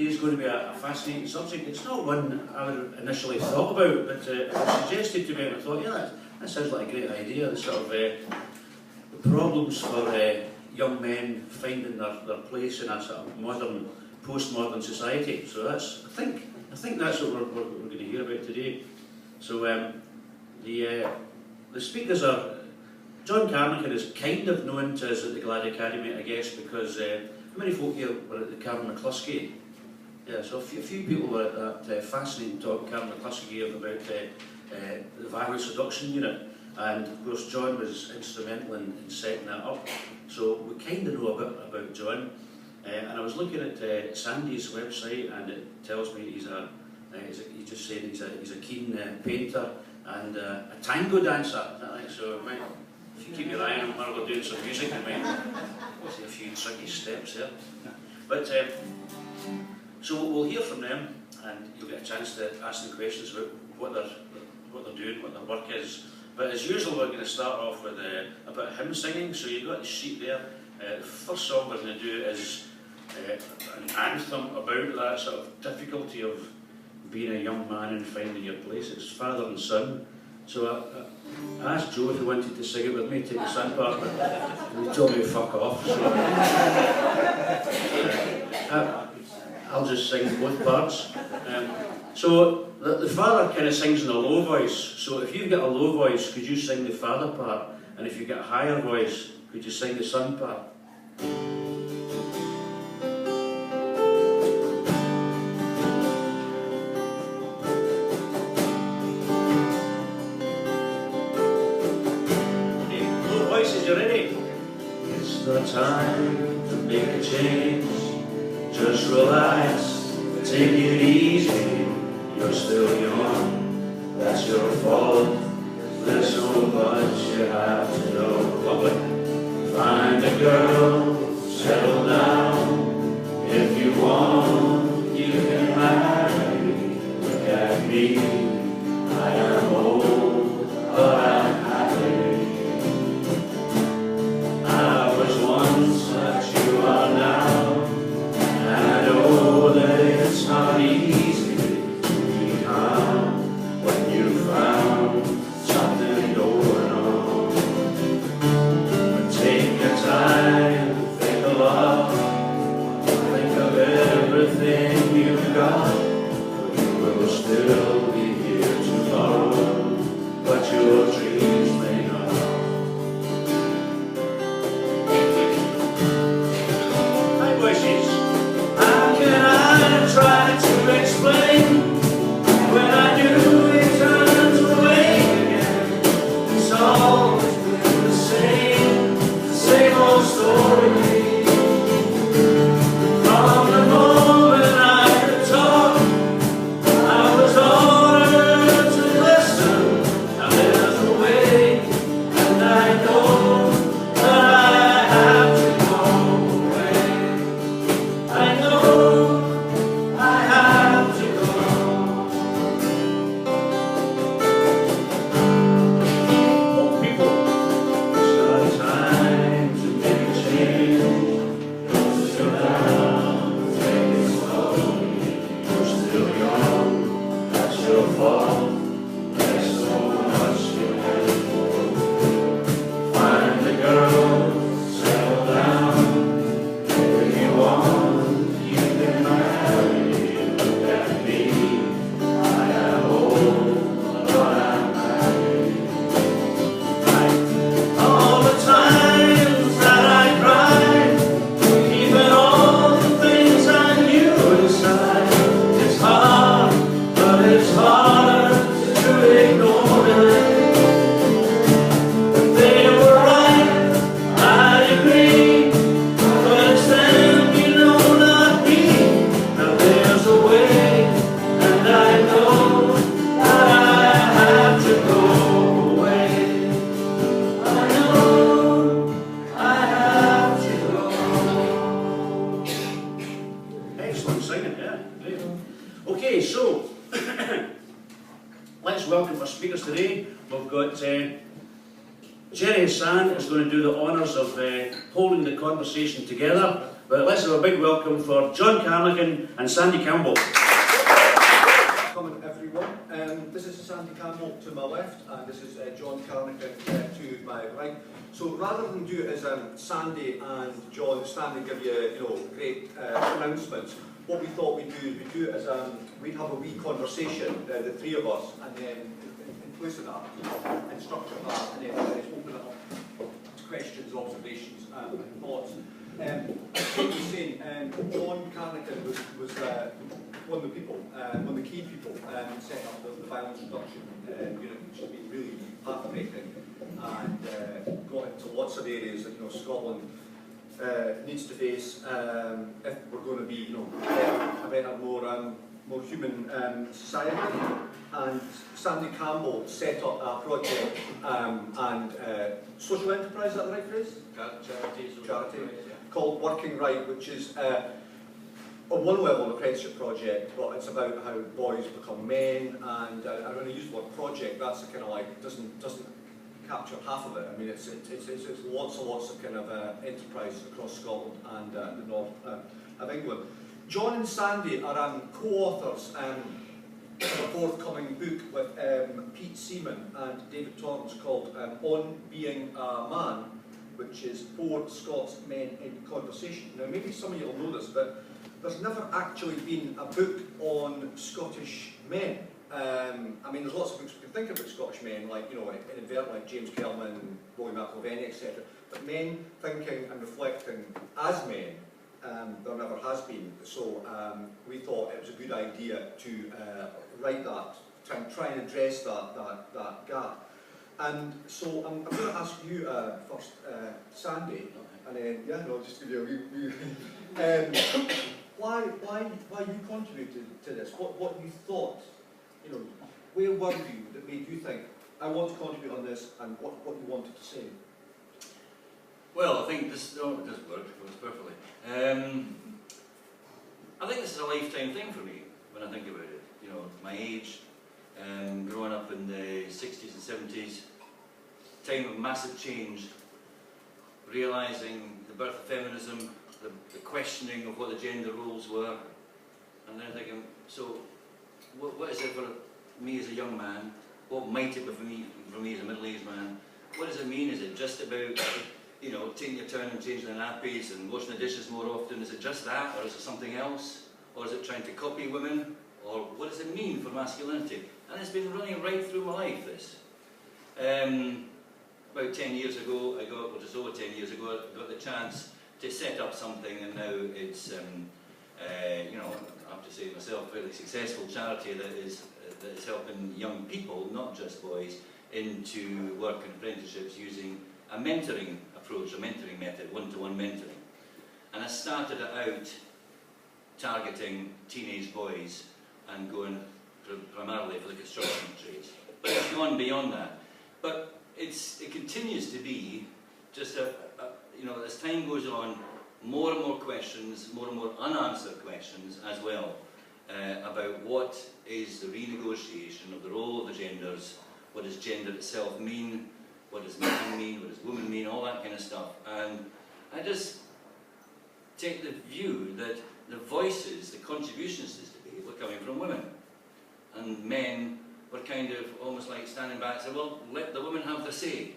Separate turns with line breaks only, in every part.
today is going to be a fascinating subject. It's not one I would initially thought about, but it was suggested to me and I thought, yeah, that sounds like a great idea. The sort of the problems for young men finding their place in a sort of modern, postmodern society. So that's, I think that's what we're going to hear about today. So the speakers are, John Carnochan is kind of known to us at the Glad Academy, I guess, because how many folk here were at the Carnochan? Yeah, so a few people were at that fascinating talk Carnochan gave about the violence reduction unit, and of course John was instrumental in setting that up. So we kind of know a bit about John, and I was looking at Sandy's website, and it tells me he's just saying he's a keen painter and a tango dancer. Is that right? So if you keep your eye on him while we're doing some music, you might see a few tricky steps there. But so we'll hear from them, and you'll get a chance to ask them questions about what they're doing, what their work is. But as usual, we're going to start off with a bit of hymn singing. So you've got the sheet there. The first song we're going to do is an anthem about that sort of difficulty of being a young man and finding your place. It's father and son. So I asked Joe if he wanted to sing it with me, take the son part, but he told me to fuck off. So I'll just sing both parts. So the father kind of sings in a low voice. So if you've got a low voice, could you sing the father part? And if you've got a higher voice, could you sing the son part? The time to make a change. Just relax, take it easy. You're still young, that's your fault. There's so much you have to know. Lovely. Find a girl, settle down. If you want, you can marry. Look at me, I am old, but I'm happy. It's not easy to be calm when you found something going on. But take your time, think a lot, think of everything you've got. You will still be here tomorrow, but your dreams may not. Hi, voices. Try to explain when I do, it turns away again. It's always been the same old story. From the moment I could talk, I was ordered to listen. Now there's a way, and I know that I have to go away. I know. Together. But let's have a big welcome for John Carnochan and Sandy Campbell.
Welcome everyone. This is Sandy Campbell to my left, and this is John Carnochan to my right. So rather than do it as Sandy and John stand and give you, great announcements, what we thought we'd do is we'd do it as we'd have a wee conversation, the three of us, and then in place of that, and structure that, and then open it up to questions, observations, and thoughts. As I was saying, John Carnochan was one of the people, one of the key people setting up the violence reduction unit, which has been really path-breaking and got into lots of areas that Scotland needs to face if we're going to be a better, more human society. And Sandy Campbell set up a project and social enterprise, is that the right phrase? Charity. Called Working Right, which is on one level an apprenticeship project, but it's about how boys become men, and when I use the word project, that's kind of like doesn't capture half of it. I mean, it's lots and lots of kind of enterprises across Scotland and the north of England. John and Sandy are co-authors of a forthcoming book with Pete Seaman and David Torrance called On Being a Man, which is 4 Scots men in conversation. Now, maybe some of you will know this, but there's never actually been a book on Scottish men. I mean, there's lots of books we can think about Scottish men, like, like James Kelman, William McIlvenney, etc. But men thinking and reflecting as men, there never has been. So we thought it was a good idea to write that, try and address that gap. And so I'm going to ask you first, Sandy, and then I'll just give you a wee why you contributed to this? What you thought? Where were you that made you think I want to contribute on this, and what you wanted to say?
Well, I think this does work. It works perfectly. I think this is a lifetime thing for me when I think about it. My age. Growing up in the 60s and 70s, time of massive change, realising the birth of feminism, the questioning of what the gender roles were, and then thinking, so what is it for me as a young man? What might it be for me as a middle-aged man? What does it mean? Is it just about taking your turn and changing the nappies and washing the dishes more often? Is it just that, or is it something else? Or is it trying to copy women? Or what does it mean for masculinity? And it's been running right through my life, this. About 10 years ago, just over 10 years ago, I got the chance to set up something, and now it's, I have to say myself, a fairly successful charity that is helping young people, not just boys, into work and apprenticeships using a mentoring approach, a mentoring method, one-to-one mentoring. And I started it out targeting teenage boys and going primarily for the construction trades. But it's gone beyond that. But it continues to be just as time goes on, more and more questions, more and more unanswered questions as well, about what is the renegotiation of the role of the genders, what does gender itself mean, what does man mean, what does woman mean, all that kind of stuff. And I just take the view that the voices, the contributions to this debate were coming from women. And men were kind of almost like standing back and saying, well, let the women have their say.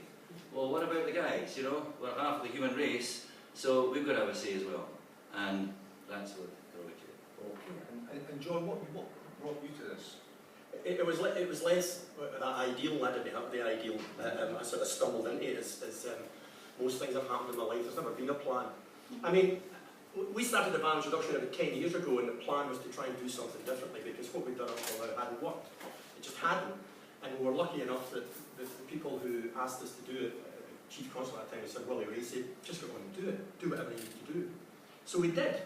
Well, what about the guys? We're half of the human race, so we've got to have a say as well. And that's what brought me to it.
Okay. And John, what brought you to this?
It was less that ideal. I didn't have the ideal. I sort of stumbled into it as most things have happened in my life. There's never been a plan. I mean, we started the violence reduction about 10 years ago, and the plan was to try and do something differently, because what we'd done up till now hadn't worked. It just hadn't. And we were lucky enough that the people who asked us to do it, Chief Constable at the time, said, Willie Ray, said, just go on and do it. Do whatever you need to do. So we did.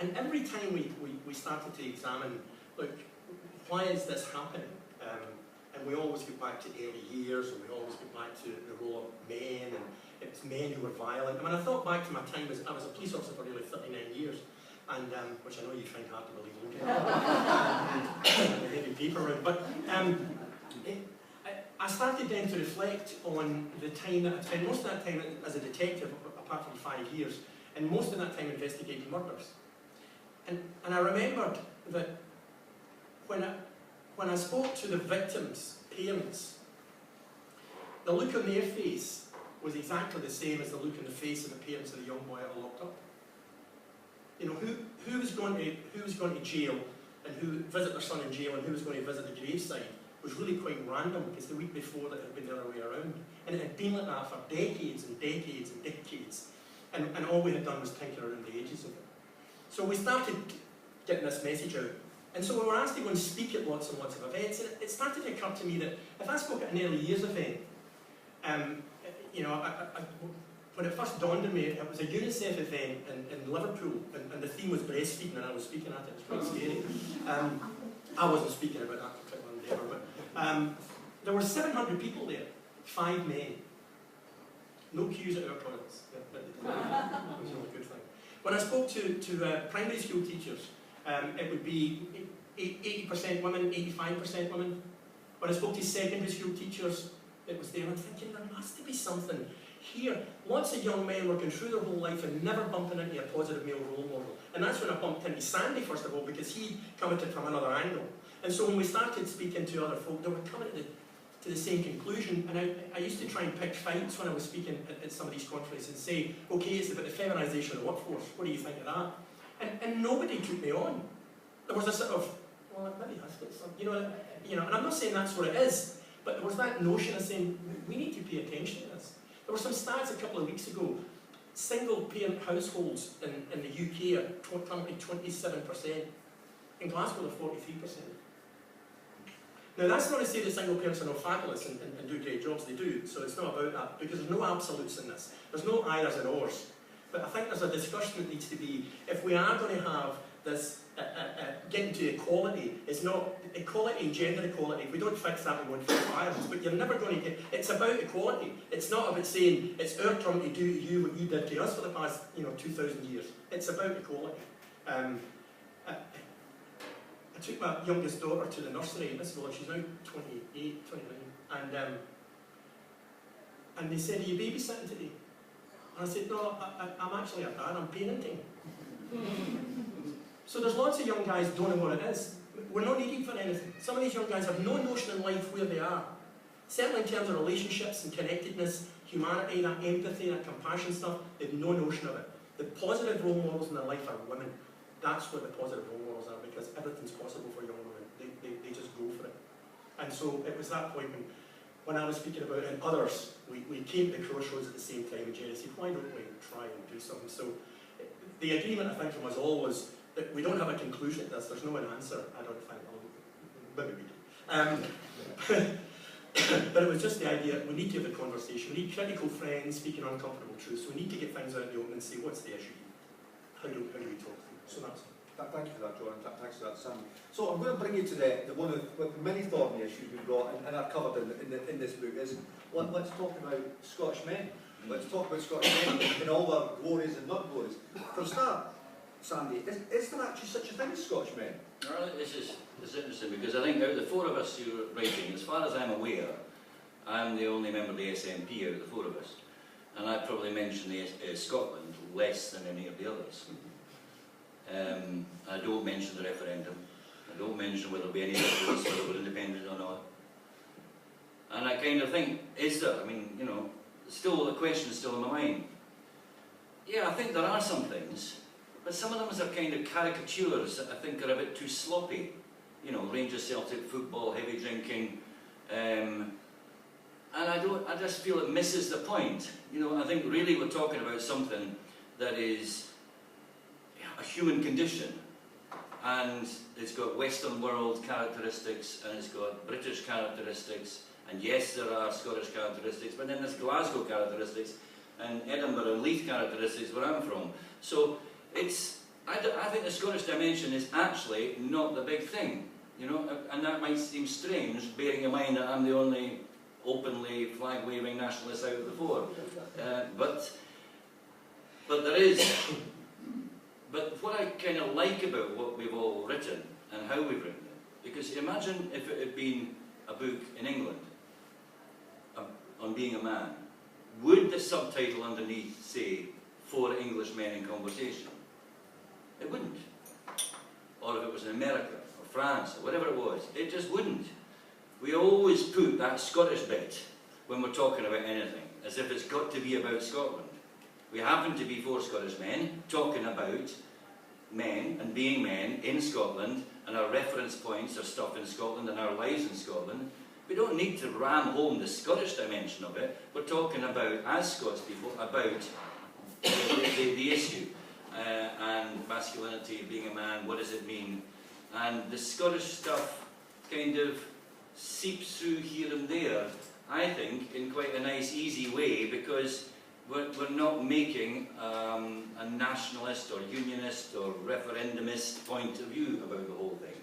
And every time we started to examine, look, why is this happening? And we always get back to early years, and we always get back to the role of men, and it's men who were violent. I mean, I thought back to my time as I was a police officer for nearly 39 years, and which I know you find hard to believe, and the heavy paper round. But I started then to reflect on the time that I spent most of that time as a detective, apart from 5 years, and most of that time investigating murders. And I remembered that when I spoke to the victims' parents, the look on their face was exactly the same as the look on the face of the parents of the young boy I locked up. You know, who was going to jail, and who visit their son in jail, and who was going to visit the graveside was really quite random, because the week before it had been the other way around. And it had been like that for decades and decades and decades. And all we had done was tinker around the edges of it. So we started getting this message out. And so we were asked to go and speak at lots and lots of events. And it started to occur to me that if I spoke at an early years event, you know, when it first dawned on me, it was a UNICEF event in Liverpool, and the theme was breastfeeding, and I was speaking at it. It was quite scary. I wasn't speaking about that particular endeavour, but there were 700 people there, 5 men. No queues at our toilets. It was a really good thing. When I spoke to primary school teachers, it would be 80% women, 85% women. When I spoke to secondary school teachers, it was there. I'm thinking, there must be something here. Lots of young men working through their whole life and never bumping into a positive male role model. And that's when I bumped into Sandy, first of all, because he'd come at it from another angle. And so when we started speaking to other folk, they were coming to the same conclusion. And I used to try and pick fights when I was speaking at some of these conferences and say, okay, it's about the feminisation of the workforce. What do you think of that? And nobody took me on. There was a sort of, well, maybe that's got some, you know, and I'm not saying that's what it is, but there was that notion of saying, we need to pay attention to this. There were some stats a couple of weeks ago. Single-parent households in the UK are currently 27%. In Glasgow, they're 43%. Now, that's not to say that single parents are not fabulous and do great jobs. They do, so it's not about that, because there's no absolutes in this. There's no either's and ors. But I think there's a discussion that needs to be, if we are going to have this getting to equality, it's not equality and gender equality. If we don't fix that, we won't fix violence. But you're never going to get, it's about equality. It's not about saying, it's our turn to do to you what you did to us for the past, 2,000 years. It's about equality. I took my youngest daughter to the nursery in this village. She's now 28, 29. And they said, are you babysitting today? And I said, no, I'm actually a dad, I'm parenting. So there's lots of young guys don't know what it is. We're not needed for anything. Some of these young guys have no notion in life where they are. Certainly in terms of relationships and connectedness, humanity, that empathy, that compassion stuff, they have no notion of it. The positive role models in their life are women. That's what the positive role models are, because everything's possible for young women. They just go for it. And so it was that point when I was speaking about it, and others, we came to the crossroads at the same time, and Jerry said, why don't we try and do something? So the agreement, I think, from us all was that we don't have a conclusion to this. There's no answer, I don't think. Maybe we do. But it was just the idea, we need to have a conversation. We need critical friends speaking uncomfortable truths. We need to get things out in the open and say, what's the issue? How do we talk through? So that's it.
Thank you for that, John. Thanks for that, Sam. So I'm going to bring you to the one of the many thorny issues we've got and are covered in this book is, let's talk about Scottish men. Let's talk about Scottish men in all their glories and not glories. For a start, Sandy, is there actually such a thing as Scottish men?
Well, this is interesting, because I think out of the 4 of us who are writing, as far as I'm aware, I'm the only member of the SNP out of the 4 of us. And I probably mention Scotland less than any of the others. I don't mention the referendum. I don't mention whether there'll be any votes, whether we're independent or not. And I kind of think, is there? I mean, still the question is still in my mind. Yeah, I think there are some things, but some of them are kind of caricatures that I think are a bit too sloppy. Rangers, Celtic, football, heavy drinking. And I just feel it misses the point. I think really we're talking about something that is a human condition, and it's got Western world characteristics, and it's got British characteristics, and yes, there are Scottish characteristics, but then there's Glasgow characteristics, and Edinburgh and Leith characteristics where I'm from. So I think the Scottish dimension is actually not the big thing, and that might seem strange, bearing in mind that I'm the only openly flag-waving nationalist out of the 4. But there is. But what I kind of like about what we've all written and how we've written it, because imagine if it had been a book in England on being a man, would the subtitle underneath say 4 English men in conversation. It wouldn't. Or if it was in America, or France, or whatever it was, it just wouldn't. We always put that Scottish bit when we're talking about anything, as if it's got to be about Scotland. We happen to be 4 Scottish men talking about men and being men in Scotland, and our reference points are stuff in Scotland and our lives in Scotland. We don't need to ram home the Scottish dimension of it. We're talking about, as Scots people, about the issue. And masculinity, being a man, what does it mean? And the Scottish stuff kind of seeps through here and there, I think, in quite a nice, easy way, because we're not making a nationalist or unionist or referendumist point of view about the whole thing.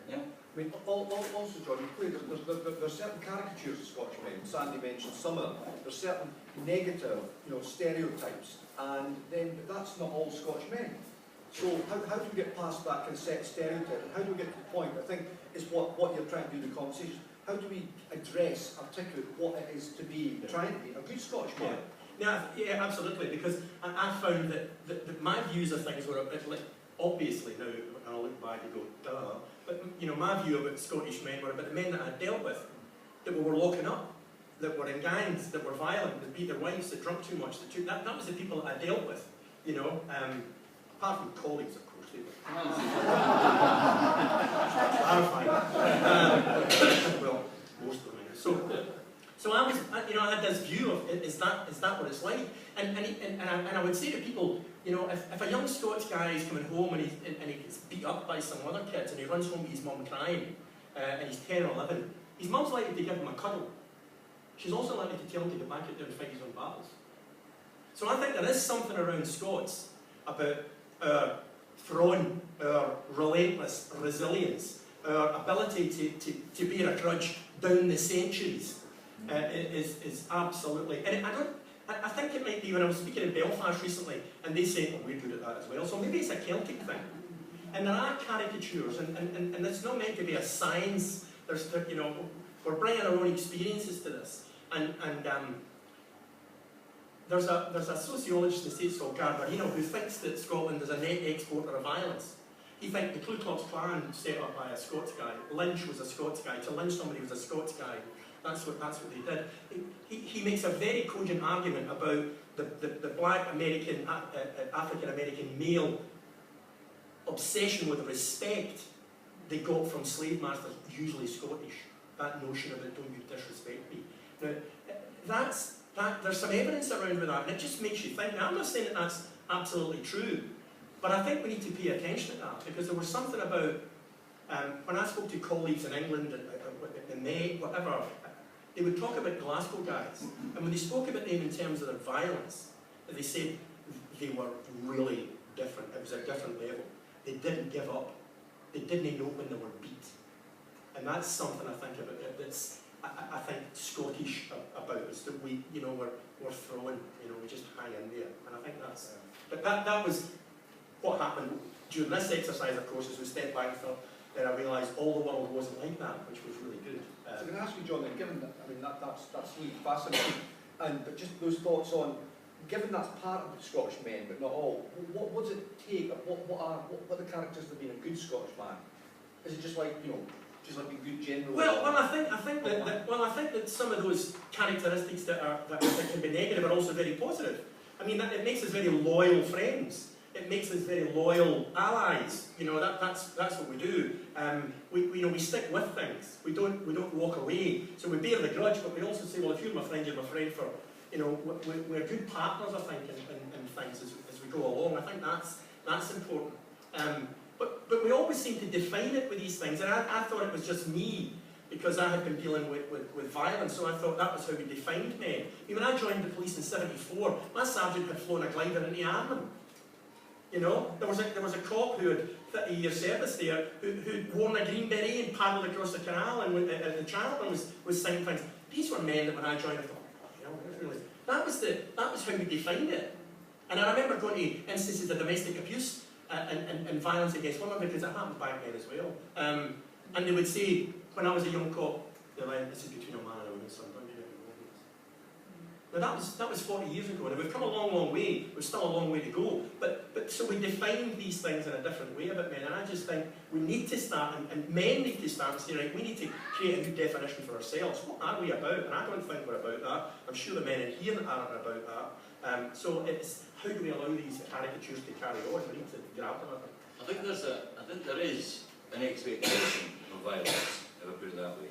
Yeah?
I mean, also, John, there's certain caricatures of Scottish men. Sandy mentioned some of them. There's certain negative, stereotypes, and then that's not all Scottish men. So how do we get past that kind of set stereotype? And how do we get to the point? I think is what you're trying to do in the conversation. How do we articulate what it is to be, trying to be a good Scottish man?
Yeah, absolutely. Because I found that my views of things were a bit like, obviously now, when I look back and go, duh. But my view about Scottish men were about the men that I dealt with, that we were locking up, that were in gangs, that were violent, that beat their wives, that drunk too much. That was the people that I dealt with, apart from colleagues, of course. They were. Well, most of them. So I was, I had this view of, is that what it's like? And I would say to people, if a young Scots guy is coming home and he gets beat up by some other kids and he runs home with his mum crying, and he's 10 or 11, his mum's likely to give him a cuddle. She's also likely to tell him to get back out there and fight his own battles. So I think there is something around Scots about our thrawn, our relentless resilience, our ability to bear a grudge down the centuries. Is absolutely, and I think it might be when I was speaking in Belfast recently, and they said, well, we're good at that as well, so maybe it's a Celtic thing. And there are caricatures, and it's not meant to be a science, we're bringing our own experiences to this, and there's a sociologist in the States called Garbarino who thinks that Scotland is a net exporter of violence. He thinks the Ku Klux Klan set up by a Scots guy, Lynch was a Scots guy, to lynch somebody was a Scots guy. That's what they did. He makes a very cogent argument about the black American, African-American male obsession with respect they got from slave masters, usually Scottish. That notion about don't you disrespect me. Now, there's some evidence around with that, and it just makes you think. Now, I'm not saying that that's absolutely true, but I think we need to pay attention to that, because there was something about, when I spoke to colleagues in England, in May, whatever, they would talk about Glasgow guys, and when they spoke about them in terms of their violence, they said they were really different. It was a different level. They didn't give up. They didn't know when they were beat. And that's something I think about it. That's I think Scottish about us, that we're throwing, we just hang in there. And I think that's but that was what happened during this exercise, of course, as we stepped back and thought, then I realised all the world wasn't like that, which was really good.
So I'm going to ask you, John, then, given that, that's really fascinating, but just those thoughts on, given that's part of the Scottish men, but not all, what does it take, what are the characteristics of being a good Scottish man? Is it just like, just like being good generally?
Well, I think that some of those characteristics that can be negative are also very positive. I mean, it makes us very loyal friends. It makes us very loyal allies. That's what we do. We stick with things. We don't walk away. So we bear the grudge, but we also say, well, if you're my friend, you're my friend for. We're good partners, I think, in things as we go along. I think that's important. But we always seem to define it with these things, and I thought it was just me, because I had been dealing with violence, so I thought that was how we defined men. When I joined the police in '74, my sergeant had flown a glider into Arnhem. There was a cop who had 30 years service there who'd worn a green beret and paddled across the canal, and the channel was saying things. These were men that when I joined, I thought, really? That was how we defined it. And I remember going to instances of domestic abuse and violence against women, because it happened back then as well. And they would say, when I was a young cop, they're like, this is between a man and a woman, son, don't you get Now that was 40 years ago, and we've come a long, long way. We've still a long way to go. But so we define these things in a different way about men, and I just think we need to start, and men need to start and say, right, we need to create a new definition for ourselves. What are we about? And I don't think we're about that. I'm sure the men in here aren't about that. So it's how do we allow these caricatures to carry on? We need to grab them.
I think there is an expectation of violence, if I put it that way.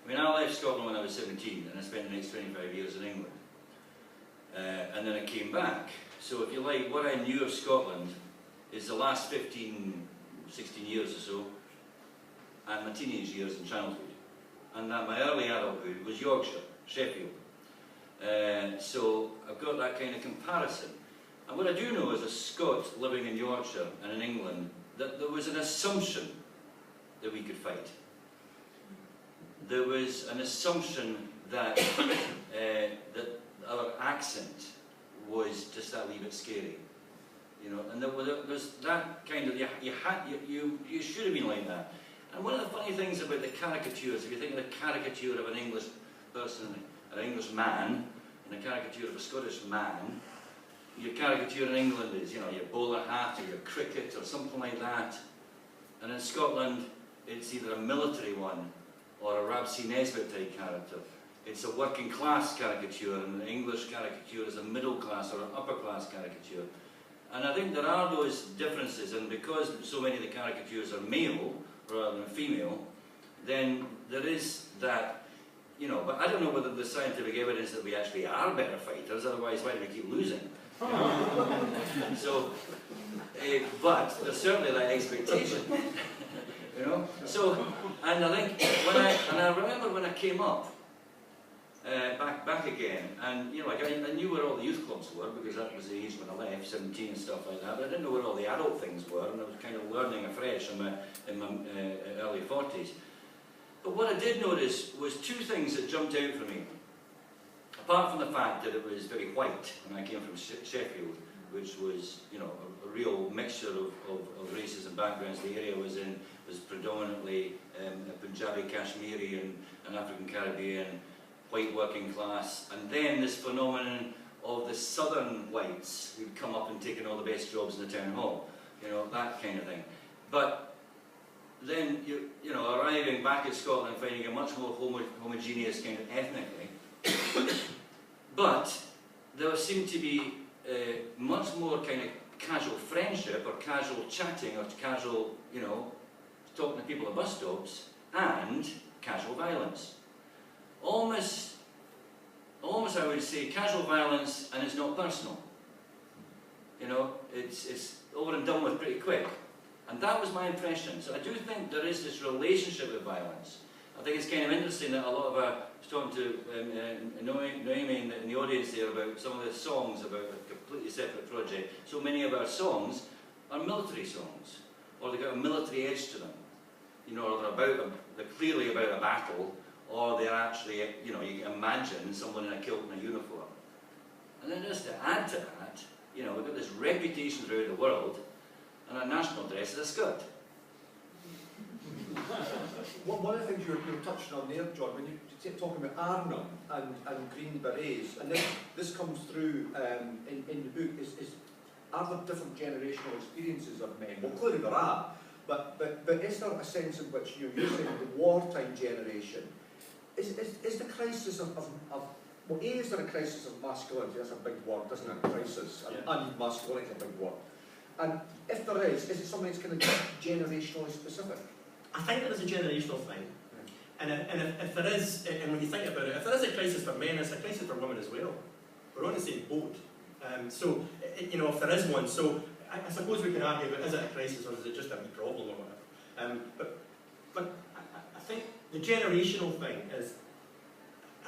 I mean, I left Scotland when I was 17, and I spent the next 25 years in England. And then I came back. So if you like, what I knew of Scotland is the last 15, 16 years or so, and my teenage years and childhood. And that my early adulthood was Yorkshire, Sheffield. So I've got that kind of comparison. And what I do know as a Scot living in Yorkshire and in England, that there was an assumption that we could fight. There was an assumption that that our accent was just that wee bit scary, you know. And there was that kind of you should have been like that. And one of the funny things about the caricatures, if you think of the caricature of an English person, an English man, and a caricature of a Scottish man, your caricature in England is, you know, your bowler hat or your cricket or something like that. And in Scotland, it's either a military one or a Rab C. Nesbitt type character. It's a working class caricature, and the English caricature is a middle class or an upper class caricature. And I think there are those differences, and because so many of the caricatures are male rather than female, then there is that, you know, but I don't know whether there's scientific evidence that we actually are better fighters, otherwise why do we keep losing? You know? So, but there's certainly that expectation. You know, so, and I think I remember when I came up back again, and you know, like I knew where all the youth clubs were because that was the age when I left, 17 and stuff like that. But I didn't know where all the adult things were, and I was kind of learning afresh in my early 40s. But what I did notice was two things that jumped out for me. Apart from the fact that it was very white when I came from Sheffield, which was, you know, a real mixture of races and backgrounds. The area was in was predominantly Punjabi, Kashmiri, and African Caribbean, white working class, and then this phenomenon of the southern whites who'd come up and taken all the best jobs in the town hall, you know, that kind of thing. But then you know, arriving back at Scotland, finding a much more homogeneous kind of ethnically, but there seemed to be much more kind of casual friendship or casual chatting or casual, you know, talking to people at bus stops, and casual violence. Almost I would say casual violence, and it's not personal. You know, it's over and done with pretty quick. And that was my impression. So I do think there is this relationship with violence. I think it's kind of interesting that a lot of I was talking to Noemi in the audience there about some of the songs about a completely separate project. So many of our songs are military songs, or they've got a military edge to them. You know, or they're clearly about a battle, or they're actually, you know, you can imagine someone in a kilt and a uniform. And then just to add to that, you know, we've got this reputation throughout the world, and our national dress is a skirt.
One of the things you're touching on there, John, when you're talking about Arnhem and Green Berets, and this comes through in the book, are there different generational experiences of men? Well, clearly there are, but is there a sense in which you're saying the wartime generation, is the crisis of well, A, is there a crisis of masculinity? That's a big word, isn't it? Crisis. And masculinity is a big word. And if there is it something that's kind of generationally specific?
I think there is a generational thing. And if there is, and when you think about it, if there is a crisis for men, it's a crisis for women as well. We're on the same boat. So, you know, if there is one, so I suppose we can argue about, is it a crisis or is it just a wee problem or whatever. But I think the generational thing is,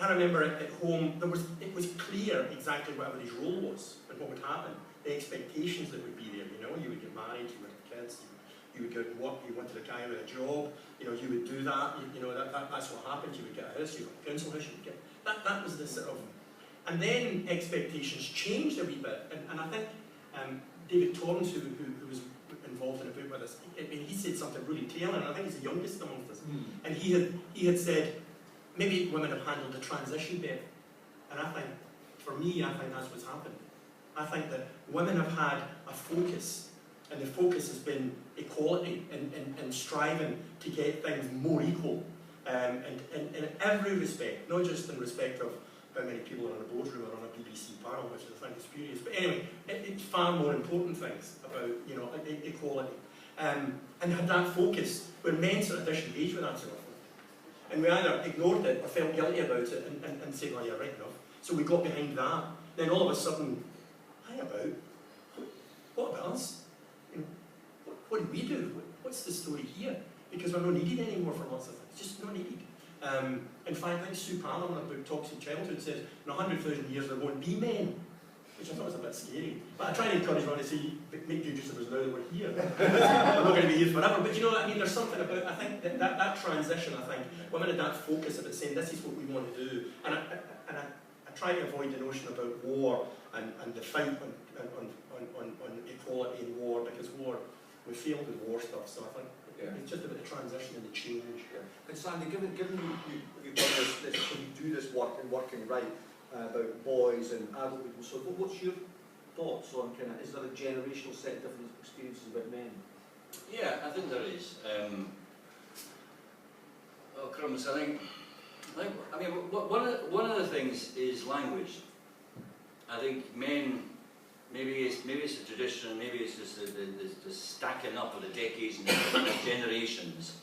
I remember at home, it was clear exactly what everybody's role was and what would happen. The expectations that would be there, you know, you would get married, you would have kids, you would go to work, you wanted a guy with a job, you know, you would do that, you know, that's what happened, you would get a house, you would get a council house, you would get, that was the sort of, and then expectations changed a wee bit, and I think David Torrance, who was involved in a book with us, I mean, he said something really telling, and I think he's the youngest amongst us, and he had said, maybe women have handled the transition better, and I think for me, I think that's what's happened. I think that women have had a focus, and the focus has been equality and striving to get things more equal, and in every respect, not just in respect of how many people are in a boardroom or on a BBC panel, which I think is furious, but anyway, it's far more important things about, you know, equality. And had that focus, where men sort of disengaged with that sort of thing. And we either ignored it or felt guilty about it and said, well, yeah, right enough. So we got behind that. Then all of a sudden, hang about, what about us? You know, what do we do? What's the story here? Because we're not needed anymore for lots of things, just not needed. In fact, I think Sue Palmer, in her book Talks in Childhood, says in 100,000 years there won't be men, which I thought was a bit scary. But I try to encourage one to say, make you just as now that we're here. I'm not going to be here forever. But you know what I mean? There's something about, I think, that transition, I think, women had that focus about saying, this is what we want to do. And I try to avoid the notion about war and the fight on equality in war, because war, we failed with war stuff, so I think it's just about the transition and the change.
Yeah. And Sandy, given you've done this, you do this work and working right about boys and adult people, so what's your thoughts on kind of, is there a generational set of different experiences about men?
Yeah, I think there is. Oh crumbs, I mean, one of the things is language. I think men, maybe it's a tradition, maybe it's just the stacking up of the decades and the generations,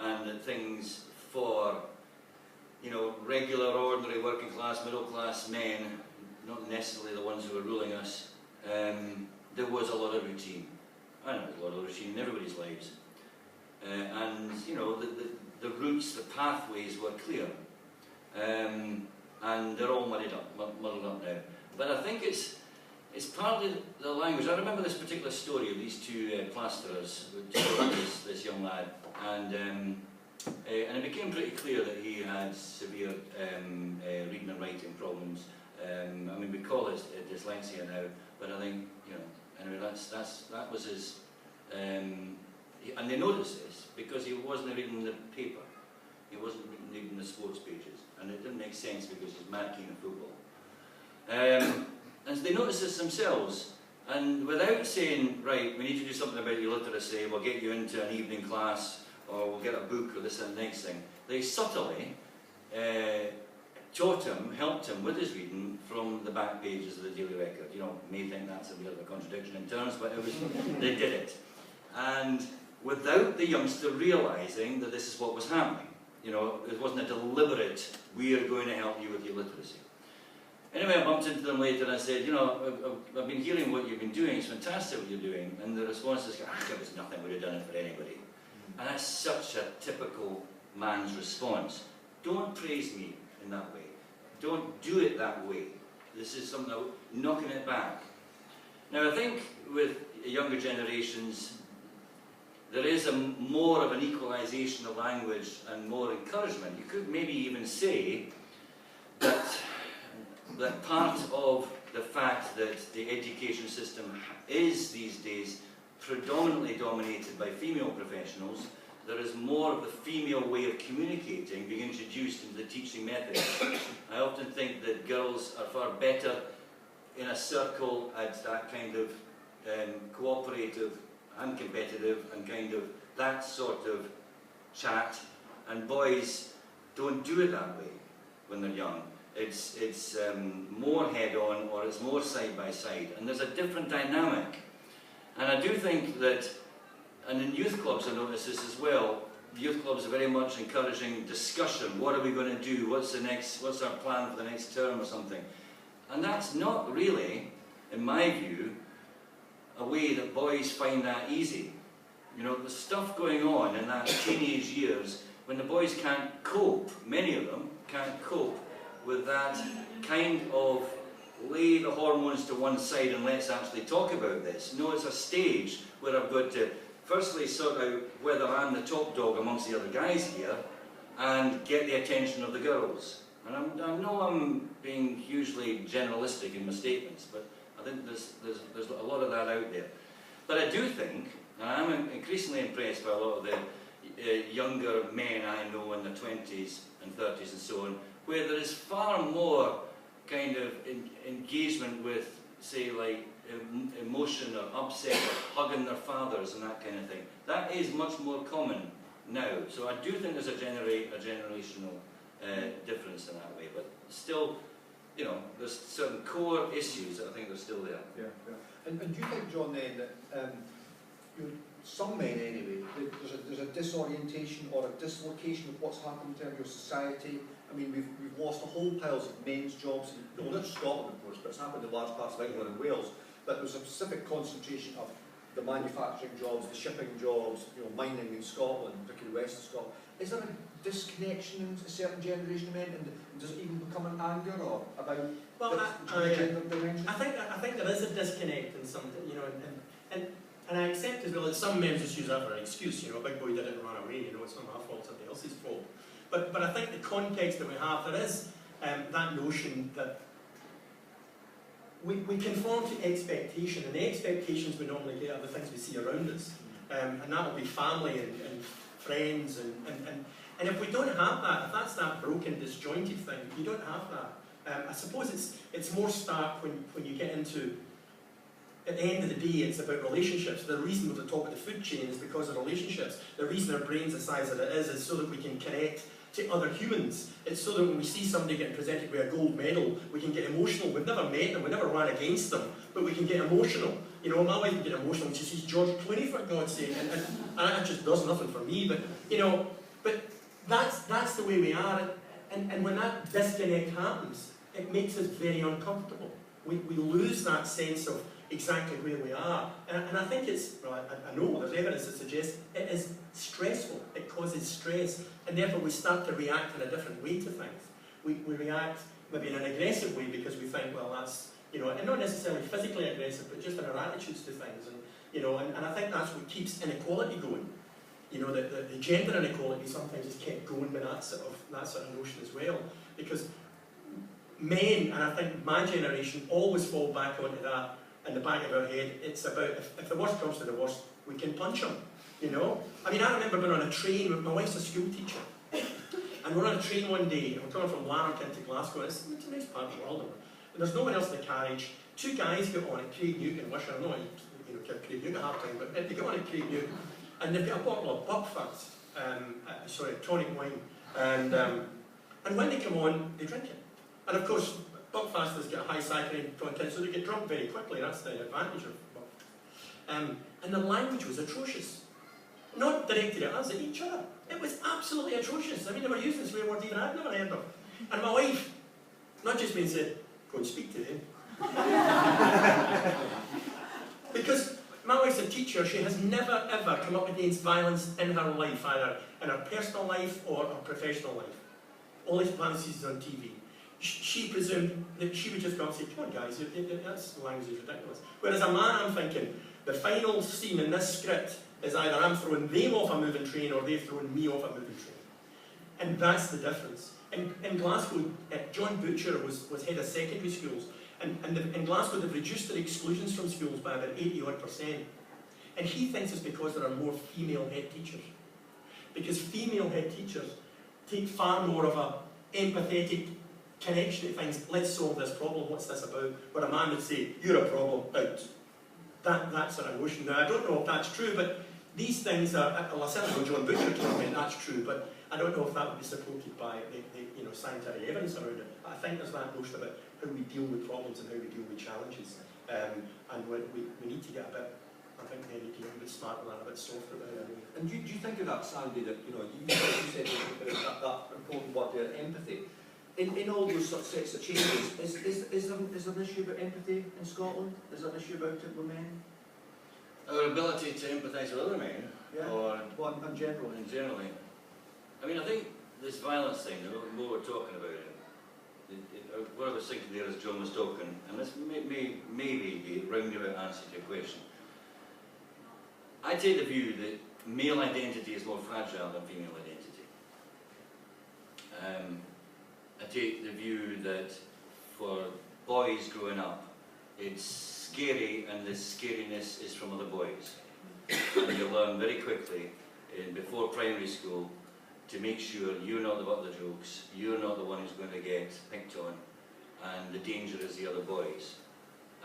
and that things for, you know, regular, ordinary, working class, middle class men, not necessarily the ones who were ruling us, there was a lot of routine. I know there's a lot of routine in everybody's lives. And, you know, the routes, the pathways were clear. And they're all muddled up now. But I think it's partly the language. I remember this particular story of these two plasterers who told this young lad, and it became pretty clear that he had severe reading and writing problems. I mean, we call it dyslexia now, but I think, you know, anyway, that was his. And they noticed this because he wasn't reading the paper, he wasn't reading the sports pages, and it didn't make sense because he's mad keen on football. And they noticed this themselves, and without saying, right, we need to do something about your literacy, we'll get you into an evening class, or we'll get a book, or this and the next thing, they subtly taught him, helped him with his reading from the back pages of the Daily Record. You know, you may think that's a bit of a contradiction in terms, but it was, they did it. And without the youngster realising that this is what was happening. You know, it wasn't a deliberate, we are going to help you with your literacy. Anyway, I bumped into them later and I said, you know, I've been hearing what you've been doing, it's fantastic what you're doing. And the response is, it was nothing, we'd have done it for anybody. And that's such a typical man's response. Don't praise me in that way. Don't do it that way. This is something that, knocking it back. Now I think with younger generations, there is more of an equalisation of language and more encouragement. You could maybe even say that part of the fact that the education system is these days predominantly dominated by female professionals, there is more of the female way of communicating being introduced into the teaching method. I often think that girls are far better in a circle at that kind of cooperative and competitive and kind of that sort of chat, and boys don't do it that way when they're young. It's more head-on, or it's more side-by-side, and there's a different dynamic. And I do think that, and in youth clubs I notice this as well, youth clubs are very much encouraging discussion. What are we going to do? What's our plan for the next term or something? And that's not really, in my view, a way that boys find that easy. You know, the stuff going on in that teenage years, when the boys can't cope, many of them can't cope with that kind of lay the hormones to one side and let's actually talk about this. No, it's a stage where I've got to firstly sort out whether I'm the top dog amongst the other guys here and get the attention of the girls. And I know I'm being hugely generalistic in my statements, but I think there's a lot of that out there. But I do think, and I'm increasingly impressed by a lot of the younger men I know in their 20s and 30s and so on, where there is far more kind of engagement with, say, like emotion or upset or hugging their fathers and that kind of thing. That is much more common now. So I do think there's a generational difference in that way. But still, you know, there's certain core issues that I think are still there.
Yeah, yeah. And do you think, John, then, that some men anyway, there's a disorientation or a dislocation of what's happened in terms of society? I mean, we've lost a whole piles of men's jobs, not Scotland of course, but it's happened in large parts of England and Wales, that there's a specific concentration of the manufacturing jobs, the shipping jobs, you know, mining in Scotland, particularly west of Scotland. Is there a disconnection in a certain generation of men, and does it even become an anger or about the gender dimension?
I think there is a disconnect in some, you know, and I accept as well that some men just use that for an excuse. You know, a big boy didn't run away. You know, it's not my fault, somebody else's fault. But I think the context that we have, there is that notion that we conform to expectation, and the expectations we normally get are the things we see around us, and that will be family and friends, and if we don't have that, if that's that broken, disjointed thing, you don't have that. I suppose it's more stark when you get into, at the end of the day, it's about relationships. The reason we're at the top of the food chain is because of relationships. The reason our brain's the size that it is so that we can connect to other humans. It's so that when we see somebody getting presented with a gold medal, we can get emotional. We've never met them, we never ran against them, but we can get emotional. You know, my wife can get emotional when she sees George Clooney, for God's sake, and that just does nothing for me. But you know, but that's the way we are, and when that disconnect happens, it makes us very uncomfortable. We lose that sense of exactly where we are, and I think it's, well, I know there's evidence that suggests it is stressful, it causes stress, and therefore we start to react in a different way to things. We react maybe in an aggressive way because we think, well, that's, you know, and not necessarily physically aggressive, but just in our attitudes to things, and you know, and I think that's what keeps inequality going. You know, the gender inequality sometimes is kept going by that sort of notion as well, because men, and I think my generation, always fall back onto that in the back of our head. It's about, if the worst comes to the worst, we can punch them, you know? I mean, I remember being on a train with, my wife's a school teacher, and we're on a train one day, and we're coming from Carnochan to Glasgow, and it's a nice part of the world, and there's no one else in the carriage. Two guys got on at Craig Newton and Wisher, I know you know, give Craig Newton a hard time, but they got on at Craig Newton, and they've got a bottle of Buckfast, tonic wine, and when they come on, they drink it. And of course, Buckfast has got a high saccharine content, so they get drunk very quickly. That's the advantage of Buckfast. And the language was atrocious. Not directed at us, at each other. It was absolutely atrocious. I mean, they were using swear words even I'd never heard of. And my wife, not just me, said, go and speak to them. Because my wife's a teacher, she has never ever come up against violence in her life, either in her personal life or her professional life. All these fantasies on TV. She presumed that she would just go and say, come on guys, that's the language is ridiculous. Whereas a man, I'm thinking, the final scene in this script is either I'm throwing them off a moving train or they've thrown me off a moving train. And that's the difference. In Glasgow, John Butcher was head of secondary schools, and in Glasgow they've reduced their exclusions from schools by about 80-odd%. And he thinks it's because there are more female head teachers. Because female head teachers take far more of a empathetic connection to things. Let's solve this problem, what's this about? Where a man would say, you're a problem, out. That sort of notion. Now, I don't know if that's true, but these things are, well, I certainly know John Butcher told me that's true, but I don't know if that would be supported by the you know, scientific evidence around it. I think there's that notion about how we deal with problems and how we deal with challenges. And we need to get a bit, I think they need to get a bit smarter than that, a bit softer about it.
And do you think of that, Sandy, that, you know, you said that important word there, empathy. In all those sort of sets of changes, is there an issue about empathy in Scotland? Is there an issue about it with men?
Our ability to empathise with other men,
yeah.
or
in general.
Generally. I mean, I think this violence thing, the more we're talking about it, what I was thinking there as John was talking, and this may be a roundabout answer to your question. I take the view that male identity is more fragile than female identity. I take the view that for boys growing up, it's scary, and the scariness is from other boys. And you learn very quickly, before primary school, to make sure you're not the butt of the jokes, you're not the one who's going to get picked on. and the danger is the other boys.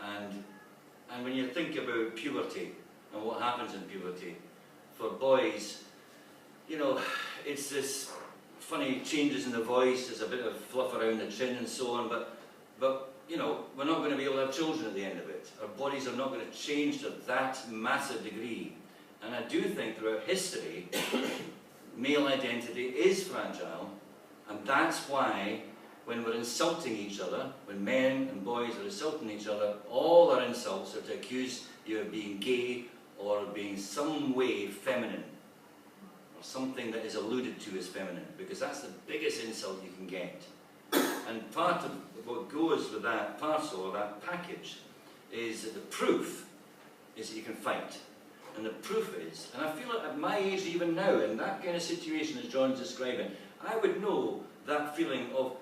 And when you think about puberty and what happens in puberty, for boys, you know, it's this funny changes in the voice, there's a bit of fluff around the chin and so on, but you know, we're not going to be able to have children at the end of it. Our bodies are not going to change to that massive degree. And I do think throughout history, male identity is fragile, and that's why when we're insulting each other, when men and boys are insulting each other, all our insults are to accuse you of being gay or being some way feminine, or something that is alluded to as feminine, because that's the biggest insult you can get. And part of what goes with that parcel, or that package, is that the proof is that you can fight. And the proof is, and I feel like at my age even now, in that kind of situation as John's describing, I would know that feeling of,